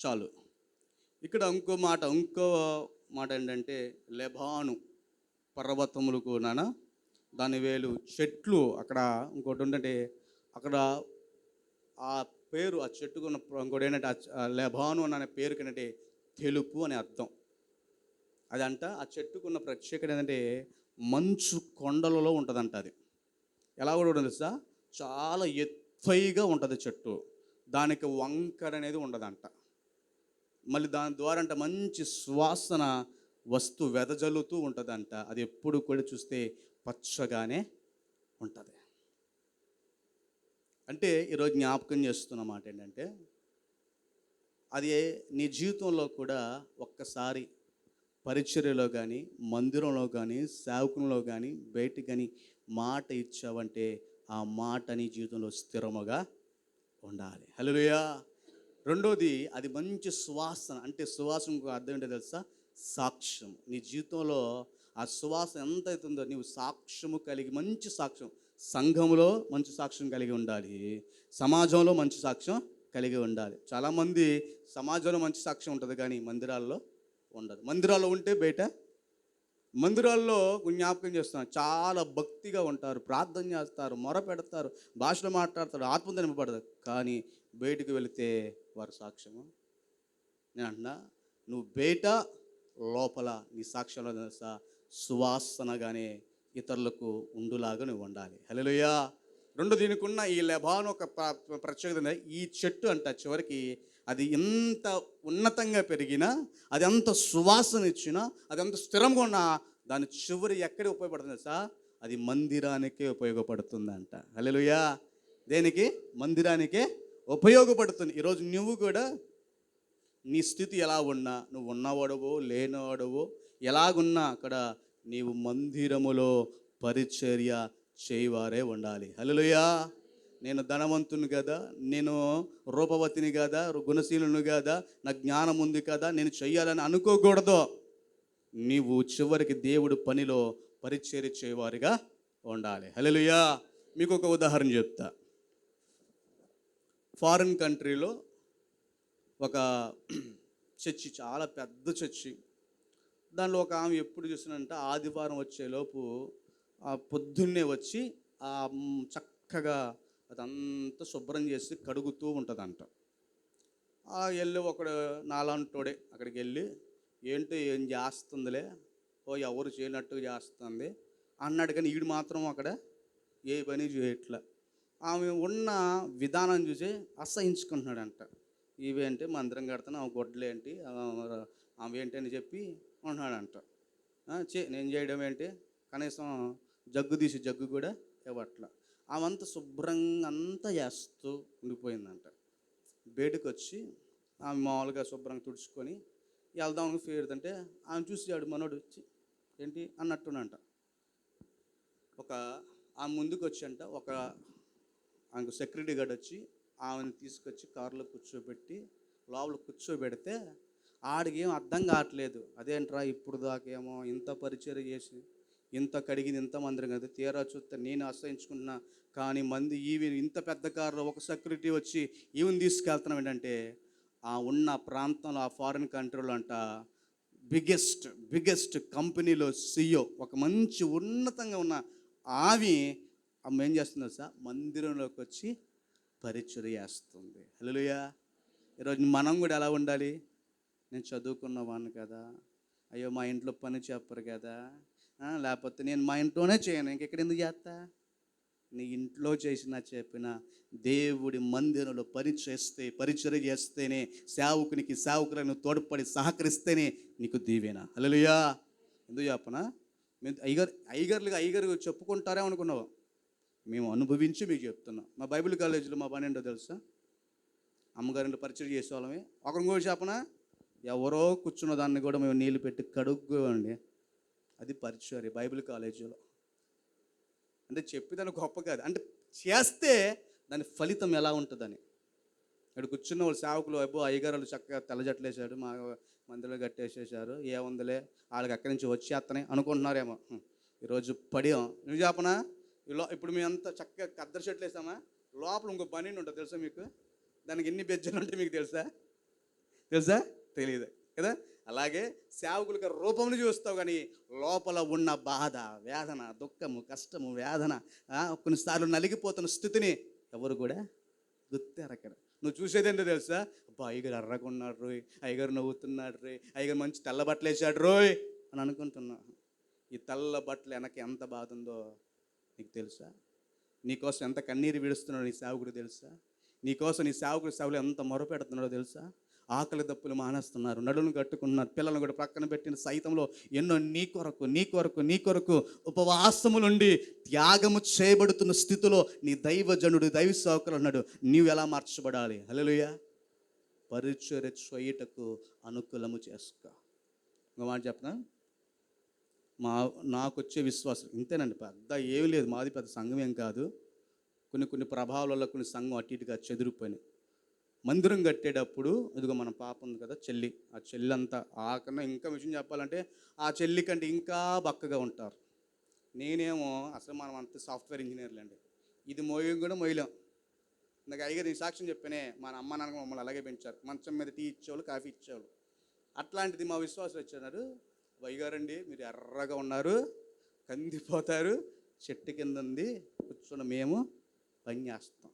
చాలు. ఇక్కడ ఇంకో మాట ఏంటంటే లెబాను పర్వతములకు నానా దాని వేలు చెట్లు. అక్కడ ఇంకోటి ఏంటంటే అక్కడ ఆ పేరు ఆ చెట్టుకున్న ఇంకోటి ఏంటంటే లెబాను అనే పేరుకి ఏంటంటే తెలుపు అనే అర్థం. అదంట ఆ చెట్టుకున్న ప్రత్యేకత ఏంటంటే మంచు కొండలలో ఉంటుందంట. అది ఎలా కూడా ఉంటుంది తెలుసా, చాలా ఎత్తైగా ఉంటుంది చెట్టు, దానికి వంకర అనేది ఉండదంట. మళ్ళీ దాని ద్వారా అంట మంచి సువాసన వస్తు వెదజల్లుతూ ఉంటుందంట. అది ఎప్పుడు కూడా చూస్తే పచ్చగానే ఉంటుంది. అంటే ఈరోజు జ్ఞాపకం చేస్తున్న మాట ఏంటంటే అది నీ జీవితంలో కూడా ఒక్కసారి పరిచర్యలో కానీ మందిరంలో కానీ సేవకులలో కానీ బయటికి కానీ మాట ఇచ్చావంటే ఆ మాట నీ జీవితంలో స్థిరముగా ఉండాలి. హల్లెలూయా. రెండోది అది మంచి సువాసన. అంటే సువాసనకు అర్థం ఏంటో తెలుసా, సాక్ష్యం. నీ జీవితంలో ఆ సువాసన ఎంత అవుతుందో నీవు సాక్ష్యము కలిగి మంచి సాక్ష్యం, సంఘంలో మంచి సాక్ష్యం కలిగి ఉండాలి, సమాజంలో మంచి సాక్ష్యం కలిగి ఉండాలి. చాలామంది సమాజంలో మంచి సాక్ష్యం ఉంటుంది కానీ మందిరాల్లో ఉండదు. మందిరాల్లో ఉంటే బయట మందిరాల్లో జ్ఞాపకం చేస్తున్నారు, చాలా భక్తిగా ఉంటారు, ప్రార్థన చేస్తారు, మొర పెడతారు, భాషలో మాట్లాడతారు, ఆత్మ నింపబడతారు. కానీ బయటికి వెళితే వారి సాక్ష్యము, నేను అంటున్నా, నువ్వు బయట లోపల నీ సాక్ష్యంలో తెలుసా సువాసనగానే ఇతరులకు ఉండులాగా నువ్వు ఉండాలి. హల్లెలూయా. రెండు దీనికి ఉన్న ఈ లెబాను ఒక ప్రత్యేకత. ఈ చెట్టు అంట చివరికి అది ఎంత ఉన్నతంగా పెరిగినా, అది ఎంత సువాసన ఇచ్చినా, అది ఎంత స్థిరంగా ఉన్నా దాని చివరి ఎక్కడికి ఉపయోగపడుతుంది సార్, అది మందిరానికే ఉపయోగపడుతుందంట. హల్లెలూయా. దేనికి? మందిరానికే ఉపయోగపడుతుంది. ఈరోజు నువ్వు కూడా నీ స్థితి ఎలా ఉన్నా, నువ్వు ఉన్నవాడవో లేనివాడవో ఎలాగున్నా అక్కడ నీవు మందిరములో పరిచర్య చేయవారే ఉండాలి. హల్లెలూయా. నేను ధనవంతుని కదా, నేను రూపవతిని కదా, గుణశీలుని కదా, నాకు జ్ఞానం ఉంది కదా, నేను చెయ్యాలని అనుకోకూడదు. నీవు చివరికి దేవుడు పనిలో పరిచర్య చేయవారిగా ఉండాలి. హల్లెలూయా. మీకు ఒక ఉదాహరణ చెప్తా. ఫారిన్ కంట్రీలో ఒక చర్చి, చాలా పెద్ద చర్చి. దానిలో ఒక ఆమె ఎప్పుడు చూసినంటే ఆదివారం వచ్చేలోపు పొద్దున్నే వచ్చి చక్కగా అదంతా శుభ్రం చేసి కడుగుతూ ఉంటుందంట. వెళ్ళి ఒకడు నాలాంటోడే అక్కడికి వెళ్ళి, ఏంటో ఏం చేస్తుందిలే, ఎవరు చేయనట్టుగా చేస్తుంది అన్నాడు. కానీ వీడు మాత్రం అక్కడ ఏ పని చేయట్లే. ఆమె ఉన్న విధానం చూసి అసహించుకుంటున్నాడంట. ఇవేంటి మందిరం కడతాను, ఆమె గొడ్డలేంటి, ఆమె ఏంటి అని చెప్పి ఉంటున్నాడంట. నేను చేయడం ఏంటి, కనీసం జగ్గు తీసి జగ్గు కూడా ఇవ్వట్ల. ఆమెంతా శుభ్రంగా అంతా చేస్తూ ఉండిపోయిందంట. బయటకు వచ్చి ఆమె మామూలుగా శుభ్రంగా తుడుచుకొని వెళ్దామని ఫేరుదంటే ఆమె చూసాడు మనోడు వచ్చి ఏంటి అన్నట్టునంట. ఆమె ముందుకు వచ్చి అంట ఆమెకు సెక్యూరిటీ గార్డ్ వచ్చి ఆమెను తీసుకొచ్చి కారులో కూర్చోబెట్టి లోపల కూర్చోబెడితే ఆడికి ఏం అర్థం కావట్లేదు. అదేంట్రా ఇప్పుడు దాకేమో ఇంత పరిచయం చేసి ఇంత కడిగింది ఇంత మందిరం కదా, తీరా చూస్తే నేను అసహించుకున్నా, కానీ ఇంత పెద్ద కారులో ఒక సెక్యూరిటీ వచ్చి ఈవెన్ తీసుకెళ్తున్నాం ఏంటంటే ఉన్న ప్రాంతంలో ఆ ఫారిన్ కంట్రీలో అంట బిగ్గెస్ట్ కంపెనీలో CEO, ఒక మంచి ఉన్నతంగా ఉన్న ఆమె ఏం చేస్తుందో సార్, మందిరంలోకి వచ్చి పరిచయం చేస్తుంది. హల్లెలూయా. ఈరోజు మనం కూడా ఎలా ఉండాలి? నేను చదువుకున్నవాడిని కదా, అయ్యో మా ఇంట్లో పని చెప్పరు కదా, లేకపోతే నేను మా ఇంట్లోనే చేయను, ఇంకెక్కడ ఎందుకు చేస్తా? నీ ఇంట్లో చేసినా చెప్పినా దేవుడి మందిరంలో పరిచయం చేస్తేనే, సేవకులను తోడ్పడి సహకరిస్తేనే నీకు దీవెన. హల్లెలూయా. ఎందుకు చెప్పనా? అయ్యగారు చెప్పుకుంటారే అనుకున్నావు, మేము అనుభవించి మీకు చెప్తున్నాం. మా బైబిల్ కాలేజీలో మా పని ఏంటో తెలుసా? అమ్మగారింట్లో పరిచయం చేసేవాళ్ళమే. ఒకరిని కూడా చెప్పనా, ఎవరో కూర్చున్న దాన్ని కూడా మేము నీళ్ళు పెట్టి కడుక్కోండి. అది పరిచయం బైబిల్ కాలేజీలో. అంటే చెప్పేదాన్ని గొప్ప కాదు, అంటే చేస్తే దాని ఫలితం ఎలా ఉంటుందని. ఇక్కడ కూర్చున్న వాళ్ళు సేవకులు, అయ్యగారు చక్కగా తెల్లజట్లేసాడు, మా మందిలో కట్టేసేసారు, ఏముందిలే వాళ్ళకి అక్కడి నుంచి వచ్చేస్తానే అనుకుంటున్నారేమో. ఈరోజు పడియాం. నువ్వు చెప్పనా, ఇప్పుడు మేము అంతా చక్కగా కద్దరు షర్ట్లు వేసామా, లోపల ఇంకో పని ఉంటుంది తెలుసా మీకు? దానికి ఎన్ని బెజ్జలు ఉంటాయి మీకు తెలుసా? తెలియదు కదా. అలాగే సేవకులకి రూపంను చూస్తావు, కానీ లోపల ఉన్న బాధ, వేదన, దుఃఖము, కష్టము, వేదన, కొన్నిసార్లు నలిగిపోతున్న స్థితిని ఎవరు కూడా గుర్తెరగరు. నువ్వు చూసేది ఏంటో తెలుసా? అయ్యగారు ఎర్రగున్నాడు రోయ్, అయ్యగారు నవ్వుతున్నాడు రోయ్, అయ్యగారు మంచి తెల్ల బట్టలు వేసాడు రోయ్ అని అనుకుంటున్నా. ఈ తెల్ల బట్టలు వెనక ఎంత బాధ ఉందో నీకు తెలుసా? నీకోసం ఎంత కన్నీరు విడుస్తున్నాడో నీ సేవకుడు తెలుసా? నీకోసం నీ సేవలు ఎంత మొరపెడుతున్నాడో తెలుసా? ఆకలి దప్పులు మానేస్తున్నారు, నడులను కట్టుకున్నారు, పిల్లలను కూడా ప్రక్కన పెట్టిన సైతంలో ఎన్నో నీ కొరకు ఉపవాసములుండి త్యాగము చేయబడుతున్న స్థితిలో నీ దైవజనుడు, దైవ సేవకులు అన్నాడు, నీవు ఎలా మార్చబడాలి? హల్లెలూయా. పరిచర్య చేయటకు అనుకూలము చేసుకో. ఇంకో మాట చెప్పనా, నాకు వచ్చే విశ్వాసం ఇంతేనండి, పెద్ద ఏమీ లేదు, మాది పెద్ద సంఘం ఏం కాదు. కొన్ని ప్రభావాల వల్ల కొన్ని సంఘం అటు ఇటుగా చెదిరిపోయినాయి. మందిరం కట్టేటప్పుడు ఇదిగో మన పాప ఉంది కదా చెల్లి, ఆ చెల్లి అంతా ఆకన్నా ఇంకా విషయం చెప్పాలంటే ఆ చెల్లి కంటే ఇంకా బక్కగా ఉంటారు. నేనేమో అసలు మనం అంత సాఫ్ట్వేర్ ఇంజనీర్లు అండి, ఇది కూడా మొయ్యలేం. నాకు అయ్యగారు నీ సాక్ష్యం చెప్పానే, మన అమ్మ నాన్న మమ్మల్ని అలాగే పెంచారు, మంచం మీద టీ ఇచ్చేవాళ్ళు, కాఫీ ఇచ్చేవాళ్ళు. అట్లాంటిది మా విశ్వాసం వచ్చారు, అయ్యగారండి మీరు ఎర్రగా ఉన్నారు, కందిపోతారు, చెట్టు కింద ఉంది కూర్చొని మేము పని చేస్తాం.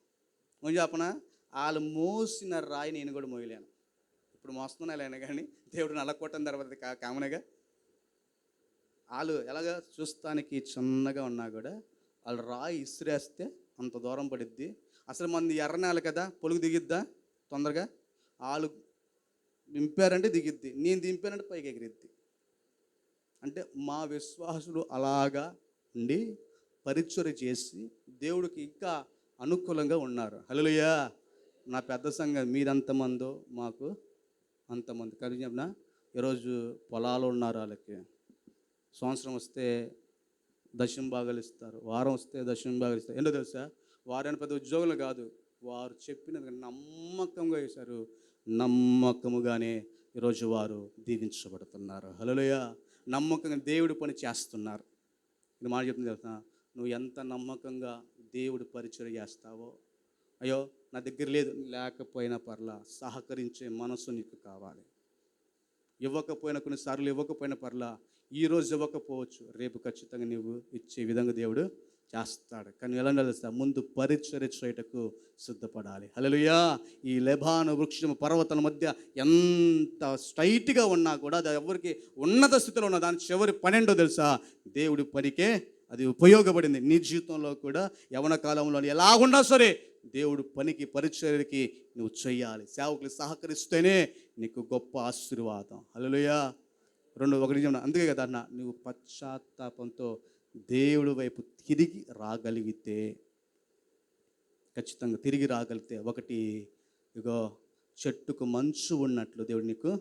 నేను చెప్పనా, వాళ్ళు మోసిన రాయి నేను కూడా మోయలేను. ఇప్పుడు మోస్తున్నాయినా కానీ దేవుడు నల్లకొట్టిన తర్వాత కామనగా వాళ్ళు ఎలాగా చూస్తానికి చిన్నగా ఉన్నా కూడా వాళ్ళు రాయి ఇసిరేస్తే అంత దూరం పడిద్ది. అసలు మంది ఎర్రనేల కదా, పొలుగు దిగిద్దా తొందరగా? వాళ్ళు దింపారంటే దిగిద్ది, నేను దింపానంటే పైకి ఎగిరిద్ది. అంటే మా విశ్వాసులు అలాగా ఉండి పరిచర్య చేసి దేవుడికి ఇంకా అనుకూలంగా ఉన్నారు. హల్లెలూయా. నా పెద్ద సంఘం మీరంతమందో మాకు అంతమంది కలిసి చెప్పిన. ఈరోజు పొలాలు ఉన్నారు, వాళ్ళకి సంవత్సరం వస్తే దశమ భాగాలు ఇస్తారు, వారం వస్తే దశమ భాగాలు ఇస్తారు. ఏంటో తెలుసా, వారైనా పెద్ద ఉద్యోగులు కాదు, వారు చెప్పినది నమ్మకంగా చేశారు, నమ్మకముగానే ఈరోజు వారు దీవించబడుతున్నారు. హల్లెలూయా. నమ్మకంగా దేవుడి పని చేస్తున్నారు. ఇది మాట చెప్తుంది తెలుసా, నువ్వు ఎంత నమ్మకంగా దేవుడి పరిచయం చేస్తావో, అయ్యో నా దగ్గర లేదు, లేకపోయినా పర్లా సహకరించే మనసు నీకు కావాలి. ఇవ్వకపోయినా, కొన్నిసార్లు ఇవ్వకపోయినా పర్లా, ఈరోజు ఇవ్వకపోవచ్చు, రేపు ఖచ్చితంగా నువ్వు ఇచ్చే విధంగా దేవుడు చేస్తాడు. కానీ ఎలా తెలుస్తా, ముందు పరిచర్య చేయటకు సిద్ధపడాలి. హల్లెలూయా. ఈ లెబాను వృక్షం పర్వతాల మధ్య ఎంత స్ట్రైట్గా ఉన్నా కూడా అది ఎవరికి ఉన్నత స్థితిలో ఉన్న దాని చివరి పని ఏంటో తెలుసా, దేవుడి పనికే అది ఉపయోగపడింది. నీ జీవితంలో కూడా యవన కాలంలో ఎలాగున్నా సరే దేవుడు పనికి పరిచర్యకి నువ్వు చెయ్యాలి. సేవకులు సహకరిస్తేనే నీకు గొప్ప ఆశీర్వాదం. హల్లెలూయా. ఒకటి అందుకే కదా అన్న, నువ్వు పశ్చాత్తాపంతో దేవుడి వైపు తిరిగి రాగలిగితే, ఖచ్చితంగా తిరిగి రాగలిగితే, ఒకటి ఇగో చెట్టుకు మంచు ఉన్నట్లు దేవుడు నీకు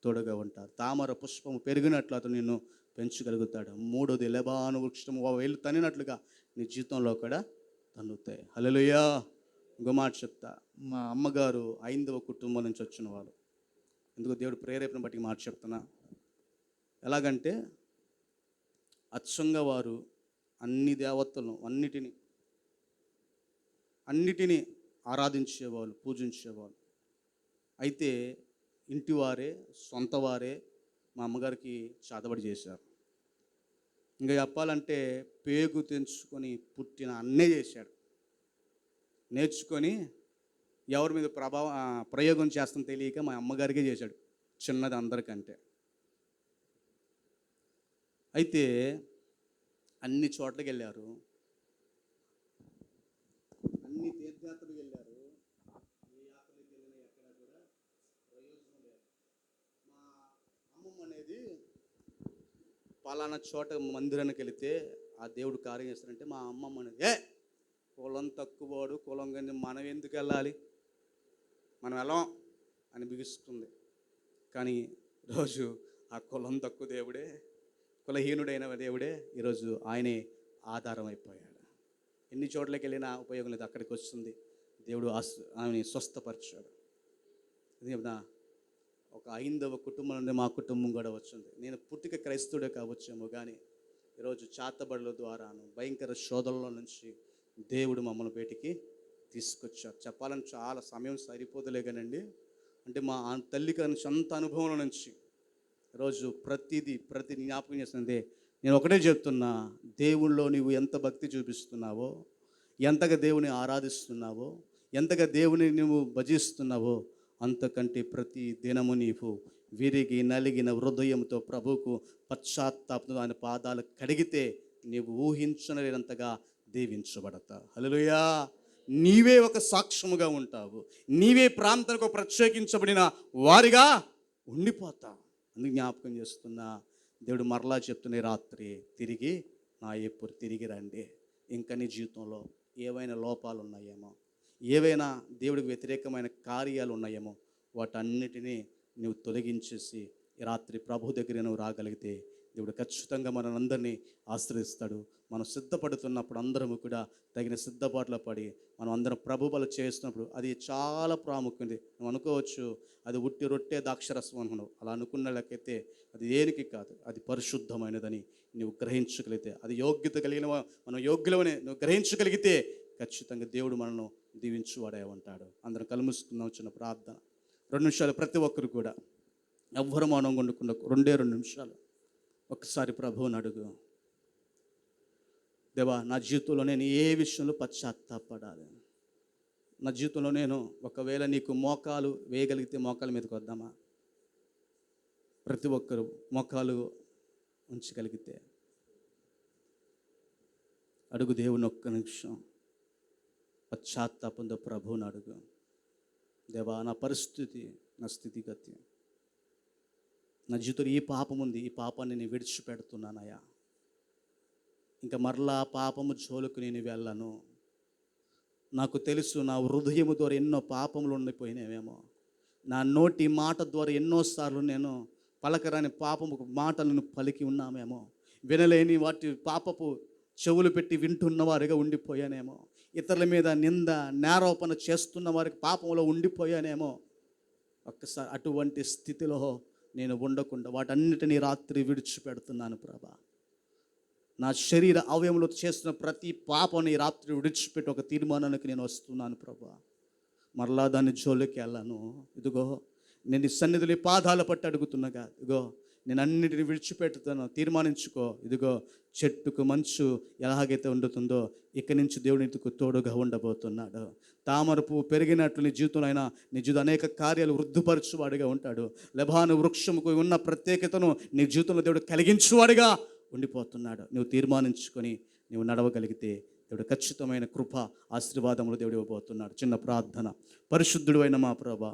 తోడుగా ఉంటాడు. తామర పుష్పము పెరిగినట్లు అతను నిన్ను పెంచగలుగుతాడు. మూడోది, లెబాను వృక్షము వేళ్ళు తన్నినట్లుగా నీ జీవితంలో కూడా తన్నుతాయి. హల్లెలూయా. ఇంకో మాట చెప్తా, మా అమ్మగారు 5వ కుటుంబం నుంచి వచ్చిన వాళ్ళు. ఎందుకు దేవుడు ప్రేరేపణ బట్టి మాట చెప్తున్నా. ఎలాగంటే అచ్చంగా వారు అన్ని దేవతలను అన్నిటినీ ఆరాధించేవాళ్ళు, పూజించేవాళ్ళు. అయితే ఇంటివారే, సొంత వారే మా అమ్మగారికి చేతబడి చేశారు. ఇంకా చెప్పాలంటే పేగు తెంచుకొని పుట్టిన అన్నే చేశాడు. నేర్చుకొని ఎవరి మీద ప్రయోగం చేస్తాం తెలియక మా అమ్మగారికే చేశాడు, చిన్నది అందరికంటే. అయితే అన్ని చోట్లకి వెళ్ళారు, అన్ని తీర్థయాత్రలకు వెళ్ళారు. ఏ యాత్రలకు వెళ్ళినా ఎక్కడ కూడా ప్రయోజనం లేదు. మా అమ్మమ్మ అనేది పలానా చోట మందిరానికి వెళితే ఆ దేవుడు కార్యం చేస్తారంటే, మా అమ్మమ్మ అనేది కులం తక్కువవాడు, కులం కానీ మనం ఎందుకు వెళ్ళాలి, మనం వెళ్ళం అని బిగుస్తుంది. కానీ ఈరోజు ఆ కులం తక్కువ దేవుడే, కులహీనుడైన దేవుడే ఈరోజు ఆయనే ఆధారం అయిపోయాడు. ఎన్ని చోట్లకి వెళ్ళినా ఉపయోగం లేదు, అక్కడికి వస్తుంది దేవుడు ఆమెని స్వస్థపరిచాడు. ఎందుకంటే ఒక 5వ కుటుంబం నుండి మా కుటుంబం కూడా వచ్చింది. నేను పుట్టిక క్రైస్తవుడే కావచ్చేమో కానీ ఈరోజు చాతబడుల ద్వారాను భయంకర శోధనల నుంచి దేవుడు మమ్మల్ని బయటికి తీసుకొచ్చారు. చెప్పాలని చాలా సమయం సరిపోదులే కానండి, అంటే మా తల్లికి సొంత అనుభవం నుంచి ఈరోజు ప్రతి జ్ఞాపకం చేస్తుంది. నేను ఒకటే చెప్తున్నా, దేవుళ్ళో నువ్వు ఎంత భక్తి చూపిస్తున్నావో, ఎంతగా దేవుని ఆరాధిస్తున్నావో, ఎంతగా దేవుని నువ్వు భజిస్తున్నావో, అంతకంటే ప్రతి దినము నీవు విరిగి నలిగిన హృదయంతో ప్రభువుకు పశ్చాత్తాపంతో ఆయన పాదాలు కడిగితే నీవు ఊహించలేనంతగా దీవించబడతా. హల్లెలూయా. నీవే ఒక సాక్ష్యముగా ఉంటావు, నీవే ప్రాంతానికి ప్రత్యేకించబడిన వారిగా ఉండిపోతావు. అందుకు జ్ఞాపకం చేస్తున్నా, దేవుడు మరలా చెప్తున్న రాత్రి తిరిగి నా ఎప్పుడు తిరిగి రండి. ఇంకా నీ జీవితంలో ఏవైనా లోపాలు ఉన్నాయేమో, ఏవైనా దేవుడికి వ్యతిరేకమైన కార్యాలు ఉన్నాయేమో, వాటన్నిటినీ నువ్వు తొలగించేసి ఈ రాత్రి ప్రభు దగ్గర నువ్వు రాగలిగితే దేవుడు ఖచ్చితంగా మనందరినీ ఆశ్రయిస్తాడు. మనం సిద్ధపడుతున్నప్పుడు అందరము కూడా తగిన సిద్ధపాట్లో పడి మనం అందరం ప్రభు బల చేస్తున్నప్పుడు అది చాలా ప్రాముఖ్యమైనది. నువ్వు అనుకోవచ్చు అది ఉట్టి రొట్టె ద్రాక్షరసం అనుకున్నావు, అలా అనుకున్నట్లయితే అది దేనికి కాదు, అది పరిశుద్ధమైనదని నువ్వు గ్రహించగలిగితే, అది యోగ్యత కలిగిన మనం యోగ్యులమని నువ్వు గ్రహించగలిగితే ఖచ్చితంగా దేవుడు మనల్ని దీవించువాడే ఉంటాడు. అందరం కలుముసుకుందాం. చిన్న ప్రార్థన 2 నిమిషాలు ప్రతి ఒక్కరు కూడా, ఎవ్వరు మౌనం కొండుకున్న 2 నిమిషాలు ఒక్కసారి ప్రభువుని అడుగు. దేవా, నా జీవితంలో నేను ఏ విషయంలో పశ్చాత్తాపడాలి, నా జీవితంలో నేను ఒకవేళ నీకు మోకాలు వేయగలిగితే మోకాల మీదకి వద్దామా? ప్రతి ఒక్కరు మోకాలు ఉంచగలిగితే అడుగు దేవుని. ఒక్క నిమిషం పశ్చాత్తాపంతో ప్రభువుని అడుగు. దేవా, నా పరిస్థితి, నా స్థితిగతి, నా జీవితంలో ఈ పాపం ఉంది, ఈ పాపాన్ని నేను విడిచిపెడుతున్నానయ్యా. ఇంకా మరలా పాపము జోలుకు నేను వెళ్ళను. నాకు తెలుసు నా హృదయము ద్వారా ఎన్నో పాపములు ఉండిపోయినావేమో, నా నోటి మాట ద్వారా ఎన్నోసార్లు నేను పలకరాని పాపము మాటలను పలికి ఉన్నామేమో, వినలేని వాటి పాపపు చెవులు పెట్టి వింటున్న వారిగా ఉండిపోయానేమో, ఇతరుల మీద నింద నేరోపణ చేస్తున్న వారికి పాపంలో ఉండిపోయానేమో. ఒక్కసారి అటువంటి స్థితిలో నేను ఉండకుండా వాటన్నిటినీ రాత్రి విడిచిపెడుతున్నాను ప్రభా. నా శరీర అవయవంలో చేస్తున్న ప్రతి పాపని రాత్రి విడిచిపెట్టి ఒక తీర్మానానికి నేను వస్తున్నాను ప్రభా. మరలా దాని జోలికి వెళ్ళాను. ఇదిగో నేను ఈ సన్నిధిలో ఈ పాదాల పట్టి అడుగుతున్నాగా, ఇదిగో నేను అన్నిటిని విడిచిపెట్టుతాను, తీర్మానించుకో. ఇదిగో చెట్టుకు మంచు ఎలాగైతే ఉండుతుందో ఇక్కడి నుంచి దేవుడు నీకు తోడుగా ఉండబోతున్నాడు. తామర పువ్వు పెరిగినట్లు నీ జీవితంలో అయినా నీ జీవితం అనేక కార్యాలు వృద్ధిపరచువాడిగా ఉంటాడు. లెబాను వృక్షముకు ఉన్న ప్రత్యేకతను నీ జీవితంలో దేవుడు కలిగించువాడిగా ఉండిపోతున్నాడు. నువ్వు తీర్మానించుకొని నువ్వు నడవగలిగితే దేవుడు ఖచ్చితమైన కృప ఆశీర్వాదములు దేవుడు ఇవ్వబోతున్నాడు. చిన్న ప్రార్థన. పరిశుద్ధుడు అయిన మా ప్రభా,